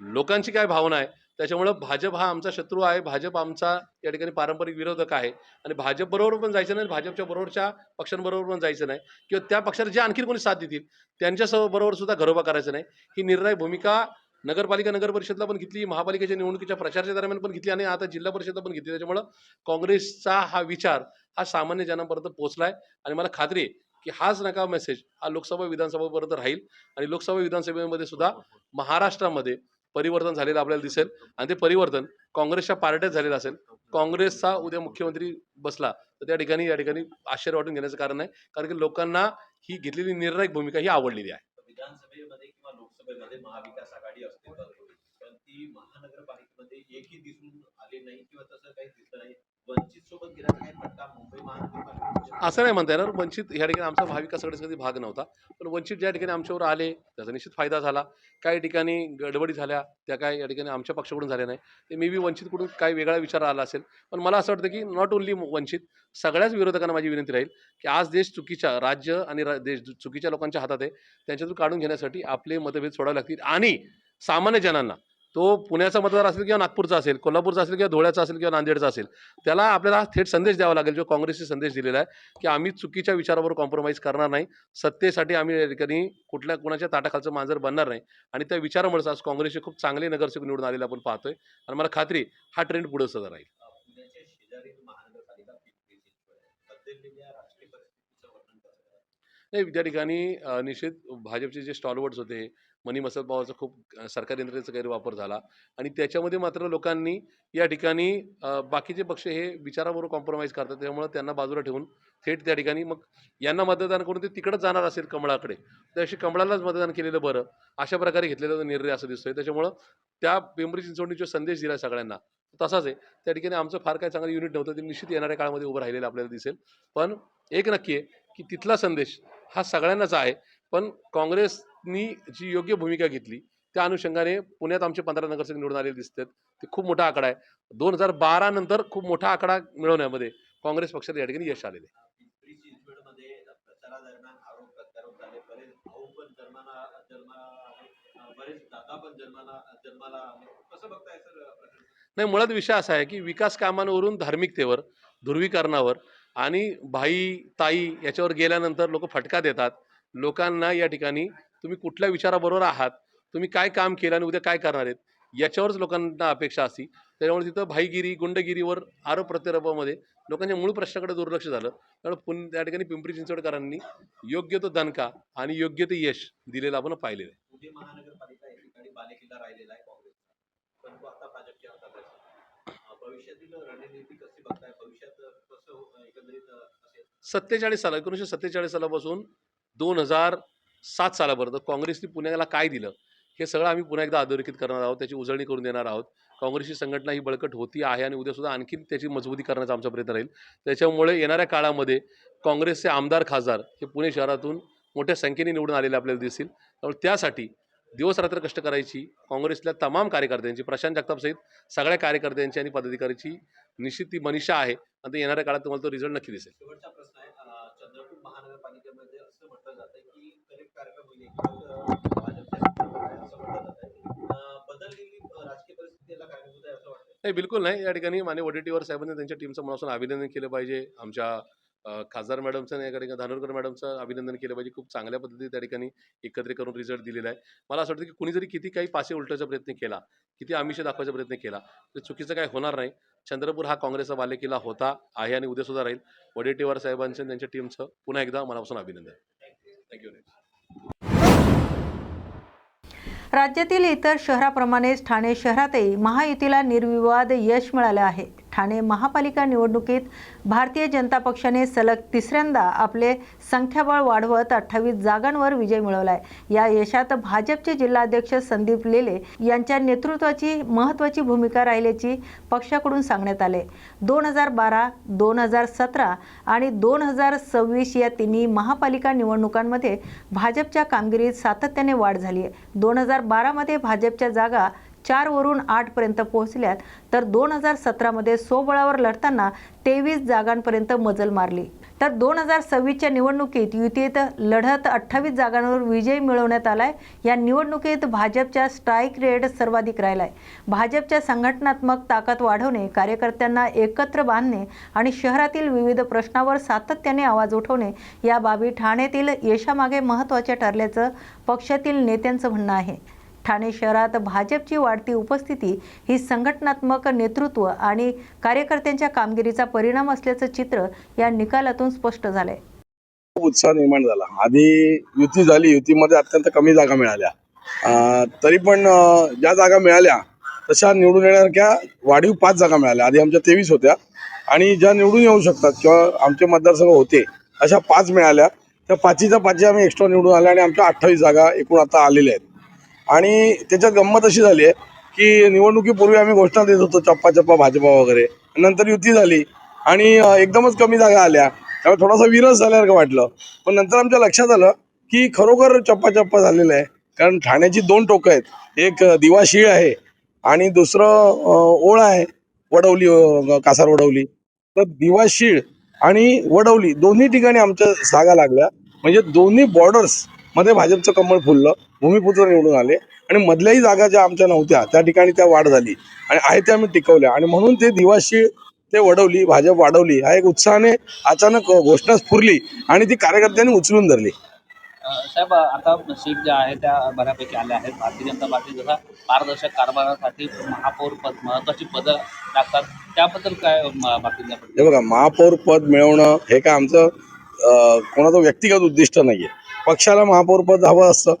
लोकांची काय भावना आहे त्याच्यामुळं भाजप हा आमचा शत्रू आहे, भाजप आमचा या ठिकाणी पारंपरिक विरोधक आहे आणि भाजपबरोबर पण जायचं नाही, भाजपच्या बरोबरच्या पक्षांबरोबर पण जायचं नाही किंवा त्या पक्षाला जे आणखी कोणी साथ देतील त्यांच्याबरोबर सुद्धा घरोबा करायचं नाही. ही निर्णायक भूमिका नगरपालिका नगर परिषदला पण घेतली, महापालिकेच्या निवडणुकीच्या प्रचाराच्या दरम्यान पण घेतली आणि आता जिल्हा परिषदला पण घेतली. त्याच्यामुळं काँग्रेसचा हा विचार हा सामान्य जनांपर्यंत पोहोचलाय आणि मला खात्री आहे की हाच नका मेसेज हा लोकसभा विधानसभेपर्यंत राहील आणि लोकसभा विधानसभेमध्ये सुद्धा महाराष्ट्रामध्ये परिवर्तन झालेलं आपल्याला दिसेल आणि ते परिवर्तन काँग्रेसच्या पार्ट्यात झालेलं असेल. काँग्रेसचा उद्या मुख्यमंत्री बसला तर त्या ठिकाणी या ठिकाणी आश्चर्य वाटून घेण्याचं कारण नाही, कारण की लोकांना ही घेतलेली निर्णायक भूमिका ही आवडलेली आहे. विधानसभेमध्ये किंवा लोकसभेमध्ये महाविकास आघाडी अस्तित्वात होती, पण ती महानगरपालिकेमध्ये एकही दिसून आले नाही किंवा तसं काही दिसलं नाही. वंचित सोबत गेल्याचा काही फटका मुंबई महानगरपालिकेच्या असं नाही म्हणता येणार, वंचित या ठिकाणी आमचा महाविकास आघाडीचा कधी भाग नव्हता, पण वंचित ज्या ठिकाणी आमच्यावर आले त्याचा निश्चित फायदा झाला. काही ठिकाणी गडबडी झाल्या त्या काय या ठिकाणी आमच्या पक्षाकडून झाल्या नाही, ते मे बी वंचितकडून काय वेगळा विचार आला असेल. पण मला असं वाटतं की नॉट ओन्ली वंचित, सगळ्याच विरोधकांना माझी विनंती राहील की आज देश चुकीच्या राज्य आणि देश चुकीच्या लोकांच्या हातात आहे, त्यांच्यातून काढून घेण्यासाठी आपले मतभेद सोडावे लागतील आणि सामान्य जनांना, तो पुण्याचा मतदार असेल किंवा नागपूरचा असेल, कोल्हापूरचा असेल किंवा धुळ्याचा असेल किंवा नांदेडचा असेल, त्याला आपल्याला थेट संदेश द्यावा लागेल जो काँग्रेसने संदेश दिलेला आहे की आम्ही चुकीच्या विचारावर कॉम्प्रोमाइज करणार नाही, सत्तेसाठी आम्ही या ठिकाणी कुणाच्या ताटाखालचं मांजर बनणार नाही आणि त्या विचारामुळेच आज काँग्रेसचे खूप चांगले नगरसेवक निवडून आलेले आपण पाहतोय आणि मला खात्री हा ट्रेंड पुढे सुद्धा राहील. पुण्याच्या शेजारील महानगरपालिका पिंपरी चिंचवड आहे. बदललेल्या राजकीय परिस्थितीचं वर्णन कसं कराल? नाही, त्या ठिकाणी निश्चित भाजपचे जे स्टॉलवर्ड्स होते, मनी मसल पॉवरचा खूप सरकारी यंत्रणेचा गैरवापर झाला आणि त्याच्यामध्ये मात्र लोकांनी या ठिकाणी बाकीचे पक्ष हे विचाराबरोबर कॉम्प्रोमाइज करतात, त्यामुळे त्यांना बाजूला ठेवून थेट त्या ठिकाणी मग यांना मतदान करून ते तिकडंच जाणार असेल कमळाकडे, त्याशी कमळालाच मतदान केलेलं बरं, अशा प्रकारे घेतलेला निर्णय असं दिसतोय. त्याच्यामुळं त्या पिंपरी चिंचवडनी जो संदेश दिला सगळ्यांना तसाच आहे. त्या ठिकाणी आमचं फार काय चांगलं युनिट नव्हतं, ते निश्चित येणाऱ्या काळामध्ये उभं राहिलेलं आपल्याला दिसेल. पण एक नक्की आहे की तिथला संदेश हा सगळ्यांनाच आहे, पण काँग्रेसनी जी योग्य भूमिका घेतली त्या अनुषंगाने पुण्यात आमचे 15 नगरसेवक निवडून आलेले दिसतात. ते खूप मोठा आकडा आहे. 2012 नंतर खूप मोठा आकडा मिळवण्यामध्ये काँग्रेस पक्षाला या ठिकाणी यश आलेले आहे. पिंपरी चिंचवडमध्ये प्रचारादरम्यान आरोप प्रत्यारोप झाले, बरेच भाऊ पण जन्माला आले, बरेच दादा पण जन्माला आले. कसं बघताय सर? नाही, मुळात विषय असा आहे की विकास कामांवरून धार्मिकतेवर, ध्रुवीकरणावर आणि भाई ताई याच्यावर गेल्यानंतर लोक फटका देतात. लोकांना या ठिकाणी तुम्ही कुठल्या विचाराबरोबर आहात, तुम्ही काय काम केलं आणि उद्या काय करणार आहेत याच्यावरच लोकांना अपेक्षा असती. त्यामुळे तिथं भाईगिरी, गुंडगिरीवर आरोप प्रत्यारोपामध्ये लोकांच्या मूळ प्रश्नाकडे दुर्लक्ष झालं. त्यामुळे त्या ठिकाणी पिंपरी चिंचवडकरांनी योग्य तो दणका आणि योग्य ते यश दिलेलं आपण पाहिलेलं आहे. पुणे महानगरपालिका या ठिकाणी बालेकिल्ला राहिलेला आहे काँग्रेसचा, पण तो आता भाजपच्या हातात आहे. भविष्यातील रणनीती कशी बघताय? भविष्यात कसं एकंदरीत असेल? 1947 सालापासून 2007 सालापर्यंत काँग्रेसने पुण्याला काय दिलं हे सगळं आम्ही पुन्हा एकदा अधोरेखित करणार आहोत, त्याची उजळणी करून देणार आहोत. काँग्रेसची संघटना ही बळकट होती आहे आणि उद्यासुद्धा आणखी त्याची मजबूती करण्याचा आमचा प्रयत्न राहील. त्याच्यामुळे येणाऱ्या काळामध्ये काँग्रेसचे आमदार खासदार हे पुणे शहरातून मोठ्या संख्येने निवडून आलेले आपल्याला दिसतील. त्यामुळे त्यासाठी दिवस रात्र कष्ट करायची काँग्रेसच्या तमाम कार्यकर्त्यांची, प्रशांत जगताप सहित सगळ्या कार्यकर्त्यांची आणि पदाधिकाऱ्यांची निश्चित ती मनीषा आहे आणि ते येणाऱ्या काळात तुम्हाला तो रिझल्ट नक्की दिसेल. शेवटचा प्रश्न आहे. चंद्रपूर महानगरपालिकेमध्ये असं म्हटलं जातं की कलेक्ट कार्यक्रम होईल भाजपच्या असं म्हटलं जातं. बदललेली राजकीय परिस्थितीला कारणीभूत आहे असं वाटतं? नाही, बिलकुल नाही. या ठिकाणी माननीय वडेट्टीवार साहेबांनी त्यांच्या टीमचं मनापासून अभिनंदन केलं पाहिजे. आमच्या खासदार मॅडमचं या ठिकाणी धानोरकर मॅडमचं अभिनंदन केलं पाहिजे. खूप चांगल्या पद्धतीने त्या ठिकाणी एकत्रित करून रिझल्ट दिलेला आहे. मला असं वाटतं की कुणी जरी किती काही पासे उलटायचा प्रयत्न केला, किती आमिष दाखवायचा प्रयत्न केला, तर चुकीचं काय होणार नाही. चंद्रपूर हा काँग्रेसचा बालेकिल्ला होता, आहे आणि उद्या सुद्धा राहील. वडेट्टीवार साहेबांचं त्यांच्या टीमचं पुन्हा एकदा मनापासून अभिनंदन. थँक्यू. राज्यातील इतर शहराप्रमाणेच ठाणे शहरातही महायुतीला निर्विवाद यश मिळाले आहे. ठाणे महापालिका निवडणुकीत भारतीय जनता पक्षाने सलग तिसऱ्यांदा आपले संख्याबळ वाढवत 28 जागांवर विजय मिळवलाय. या यशात भाजपचे जिल्हाध्यक्ष संदीप लेले यांच्या नेतृत्वाची महत्त्वाची भूमिका राहिल्याची पक्षाकडून सांगण्यात आले. 2012, 2017 आणि 2026 या तिन्ही महापालिका निवडणुकांमध्ये भाजपच्या कामगिरीत सातत्याने वाढ झाली आहे. 2012 मध्ये भाजपच्या जागा 4 वरून 8 पर्यंत पोहोचल्यात, तर 2017 मध्ये स्वबळावर लढताना 23 जागांपर्यंत मजल मारली. तर 2026च्या निवडणुकीत युतीत लढत 28 जागांवर विजय मिळवण्यात आलाय. या निवडणुकीत भाजपच्या स्ट्राईक रेट सर्वाधिक राहिलाय. भाजपच्या संघटनात्मक ताकद वाढवणे, कार्यकर्त्यांना एकत्र बांधणे आणि शहरातील विविध प्रश्नावर सातत्याने आवाज उठवणे या बाबी ठाण्यातील यशामागे महत्त्वाच्या ठरल्याचं पक्षातील नेत्यांचं म्हणणं आहे. ठाणे शहरात भाजपची वाढती उपस्थिती ही संघटनात्मक नेतृत्व आणि कार्यकर्त्यांच्या कामगिरीचा परिणाम असल्याचं चित्र या निकालातून स्पष्ट झालंय. उत्साह निर्माण झाला. आधी युती झाली, युतीमध्ये अत्यंत कमी जागा मिळाल्या, तरी पण ज्या जागा मिळाल्या तशा निवडून येण्यासारख्या वाढीव 5 जागा मिळाल्या. आधी आमच्या 23 होत्या आणि ज्या निवडून येऊ शकतात किंवा आमचे मतदारसंघ होते अशा 5 मिळाल्या. त्या 5च्या आम्ही एक्स्ट्रा निवडून आल्या आणि आमच्या 28 जागा एकूण आता आलेल्या आहेत. आणि त्याच्यात गंमत अशी झाली आहे की निवडणुकीपूर्वी आम्ही घोषणा देत होतो चप्पा भाजपा वगैरे, नंतर युती झाली आणि एकदमच कमी जागा आल्या, त्यामुळे थोडासा विरस झाल्यासारखं वाटलं. पण नंतर आमच्या लक्षात आलं की खरोखर चप्पा झालेलं आहे. कारण ठाण्याची 2 टोकं आहेत, एक दिवाशीळ आहे आणि दुसरं ओळ आहे वडवली, कासार वडवली. तर दिवाशीळ आणि वडवली दोन्ही ठिकाणी आमच्या जागा लागल्या. म्हणजे दोन्ही बॉर्डर्स मध्ये भाजपचं कमळ फुललं, भूमिपुत्र निवडून आले आणि मधल्याही जागा ज्या आमच्या नव्हत्या त्या ठिकाणी त्या वाढ झाली आणि आहे त्या आम्ही टिकवल्या. आणि म्हणून ते दिवाशी ते वडवली, भाजप वाढवली हा एक उत्साहाने अचानक घोषणा स्फुरली आणि ती कार्यकर्त्यांनी उचलून धरली. साहेब, आता सीट ज्या आहेत त्या बऱ्यापैकी आल्या आहेत. भारतीय जनता पार्टी जसा पारदर्शक कारभारासाठी महापौर पद महत्वाची पदं लागतात, त्याबद्दल काय बाकी? हे बघा, महापौर पद मिळवणं हे काय आमचं कोणाचं व्यक्तिगत उद्दिष्ट नाहीये. पक्षाला महापौर पद हवं असतं.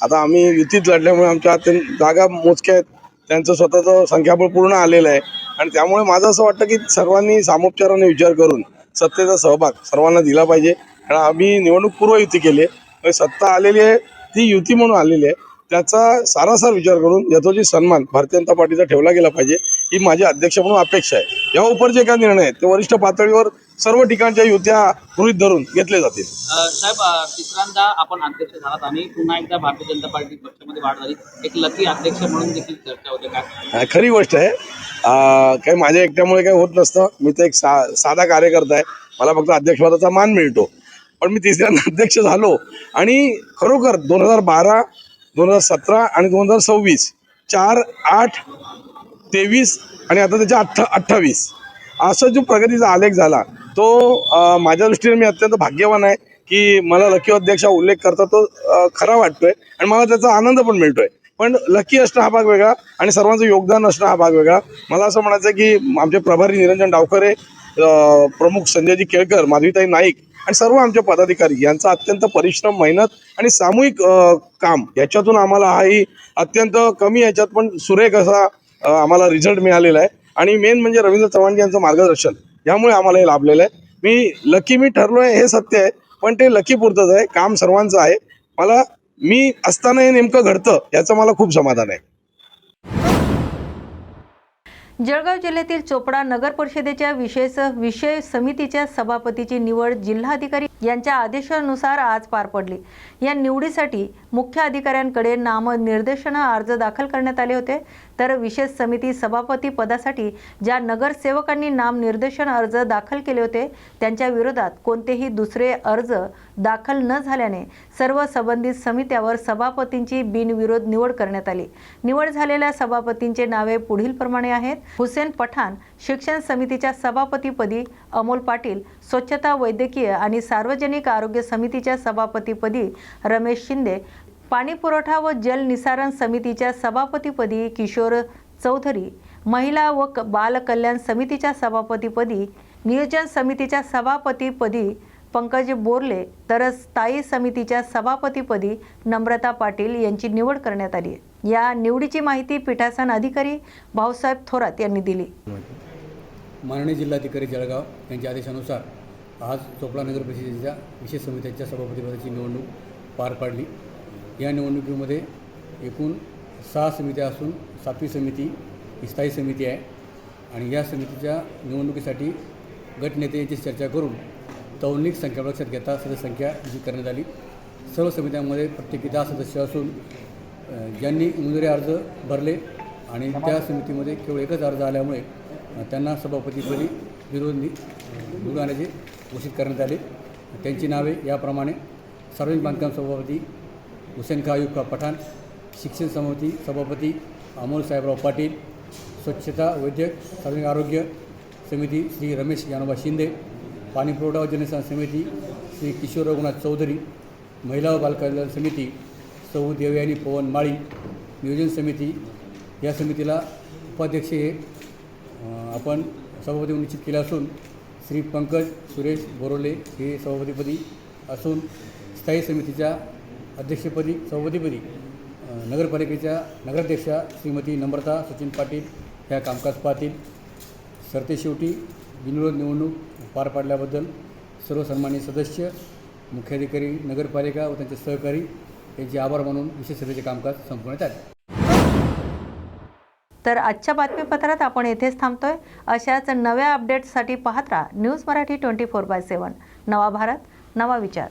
आता आम्ही युतीत लढल्यामुळे आमच्या जागा मोजक्या आहेत, त्यांचं स्वतःचं संख्याबळ पूर्ण आलेलं आहे आणि त्यामुळे माझं असं वाटतं की सर्वांनी सामोपचाराने विचार करून सत्तेचा सहभाग सर्वांना दिला पाहिजे. कारण आम्ही निवडणूक पूर्व युती केली आहे, सत्ता आलेली आहे ती युती म्हणून आलेली आहे, त्याचा सारासार विचार करून यथोचित सन्मान भारतीय जनता पार्टीचा ठेवला गेला पाहिजे ही माझी अध्यक्ष म्हणून अपेक्षा आहे. या उपर जे काय निर्णय आहेत ते वरिष्ठ पातळीवर सर्व ठिकाणच्या युत्या गृहीत धरून घेतले जातील. साहेब, तिसऱ्यांदा आपण अध्यक्ष झालात आणि पुन्हा एकदा भारतीय जनता पार्टी पक्षामध्ये वाढ झाली, एक लकी अध्यक्ष म्हणून देखील चर्चा होते. काय खरी गोष्ट आहे, काही माझ्या एकट्यामुळे काही होत नसतं. मी तर एक साधा कार्यकर्ता आहे, मला फक्त अध्यक्षपदाचा मान मिळतो. पण मी तिसऱ्यांदा अध्यक्ष झालो आणि खरोखर 2012, 2017 आणि 2026 4, 8, 23 आणि आता त्याच्या 28 असा जो प्रगतीचा आलेख झाला तो माझ्या दृष्टीने मी अत्यंत भाग्यवान आहे की मला लकी अध्यक्षा उल्लेख करता तो खरा वाटतोय आणि मला त्याचा आनंद पण मिळतोय. पण लकी असणं हा भाग वेगळा आणि सर्वांचं योगदान असणं हा भाग वेगळा. मला असं म्हणायचं आहे की आमचे प्रभारी निरंजन डावखरे, प्रमुख संजयजी केळकर, माधवीताई नाईक आणि सर्व आमचे पदाधिकारी यांचा अत्यंत परिश्रम, मेहनत आणि सामूहिक काम याच्यातून आम्हाला हाही अत्यंत कमी याच्यात पण सुरेख असा आम्हाला रिझल्ट मिळालेला आहे. आणि मेन म्हणजे रवींद्र चव्हाण यांचं मार्गदर्शन यामुळे आम्हाला हे लाभलेलं आहे. मी ठरलोय हे सत्य आहे, पण ते लकी पुरतच आहे. काम सर्वांचं आहे. मी असताना हे नेमकं घडतं याचं मला खूप समाधान आहे. जळगाव जिल्ह्यातील चोपडा नगर परिषदेच्या विषय समितीच्या सभापतीची निवड जिल्हाधिकारी यांच्या आदेशानुसार आज पार पडली. या निवडीसाठी मुख्य अधिकाऱ्यांकडे नामनिर्देशन अर्ज दाखल करण्यात आले होते। तर विशेष समिती सभापती पदासाठी ज्या नगरसेवकांनी नामनिर्देशन अर्ज दाखल केले होते त्यांच्या विरोधात कोणतेही दुसरे अर्ज दाखल न झाल्याने सर्व संबंधित समित्यावर सभापतींची बिनविरोध निवड करण्यात आली। निवड झालेल्या सभापतींचे नावे पुढील प्रमाणे आहेत: हुसेन पठाण शिक्षण समितीच्या सभापतीपदी, अमोल पाटील स्वच्छता वैद्यकीय आणि सार्वजनिक आरोग्य समितीच्या सभापतीपदी, रमेश शिंदे पाणी पुरवठा व जल निसारण समितीच्या सभापतीपदी, किशोर चौधरी महिला व बाल कल्याण समितीच्या सभापतीपदी, नियोजन समितीच्या सभापतीपदी पंकज बोरले, तर स्थायी समितीच्या सभापतीपदी नम्रता पाटील यांची निवड करण्यात आली आहे। या निवडीची माहिती पीठासन अधिकारी भाऊसाहेब थोरात यांनी दिली। माननीय जिल्हाधिकारी जळगाव यांच्या आदेशानुसार आज चोपडा नगर परिषदेच्या विशेष समित्यांच्या सभापतीपदाची निवडणूक पार पाडली। या निवडणुकीमध्ये एकूण 6 समित्या असून 7वी समिती ही स्थायी समिती आहे आणि या समितीच्या निवडणुकीसाठी गटनेते यांची चर्चा करून तौलनिक संख्या लक्षात घेता सदस्य संख्या निश्चित करण्यात आली। सर्व समित्यांमध्ये प्रत्येकी 10 सदस्य असून ज्यांनी उमेदवारी अर्ज भरले आणि त्या समितीमध्ये केवळ एकच अर्ज आल्यामुळे त्यांना सभापतीपदी विरोध निवडून आल्याचे घोषित करण्यात आले। त्यांची नावे याप्रमाणे: सार्वजनिक बांधकाम सभापती हुसेन अयूब पठाण, शिक्षण समिती सभापती अमोल साहेबराव पाटील, स्वच्छता वैद्यक सार्वजनिक आरोग्य समिती श्री रमेश जानोबा शिंदे, पाणी पुरवठा व जलनिसारण समिती श्री किशोर रघुनाथ चौधरी, महिला व बालकल्याण समिती सौ देवयानी पवन माळी, नियोजन समिती या समितीला उपाध्यक्ष हे आपण सभापती निश्चित केले असून श्री पंकज सुरेश बोरोले हे सभापतीपदी असून स्थायी समितीच्या अध्यक्षपदी सभापतीपदी नगरपालिकेच्या नगराध्यक्षा श्रीमती नम्रता सचिन पाटील ह्या कामकाज पाहतील। सरतेशेवटी बिनविरोध निवडणूक पार पाडल्याबद्दल सर्व सन्माननीय सदस्य, मुख्याधिकारी नगरपालिका व त्यांचे सहकारी यांचे आभार मानून विशेष सभेचे कामकाज संपवण्यात आले। तर आजच्या बातमीपत्रात आपण येथेच थांबतोय। अशाच नव्या अपडेट्ससाठी पाहत राहा न्यूज मराठी 24/7। नवा भारत, नवा विचार।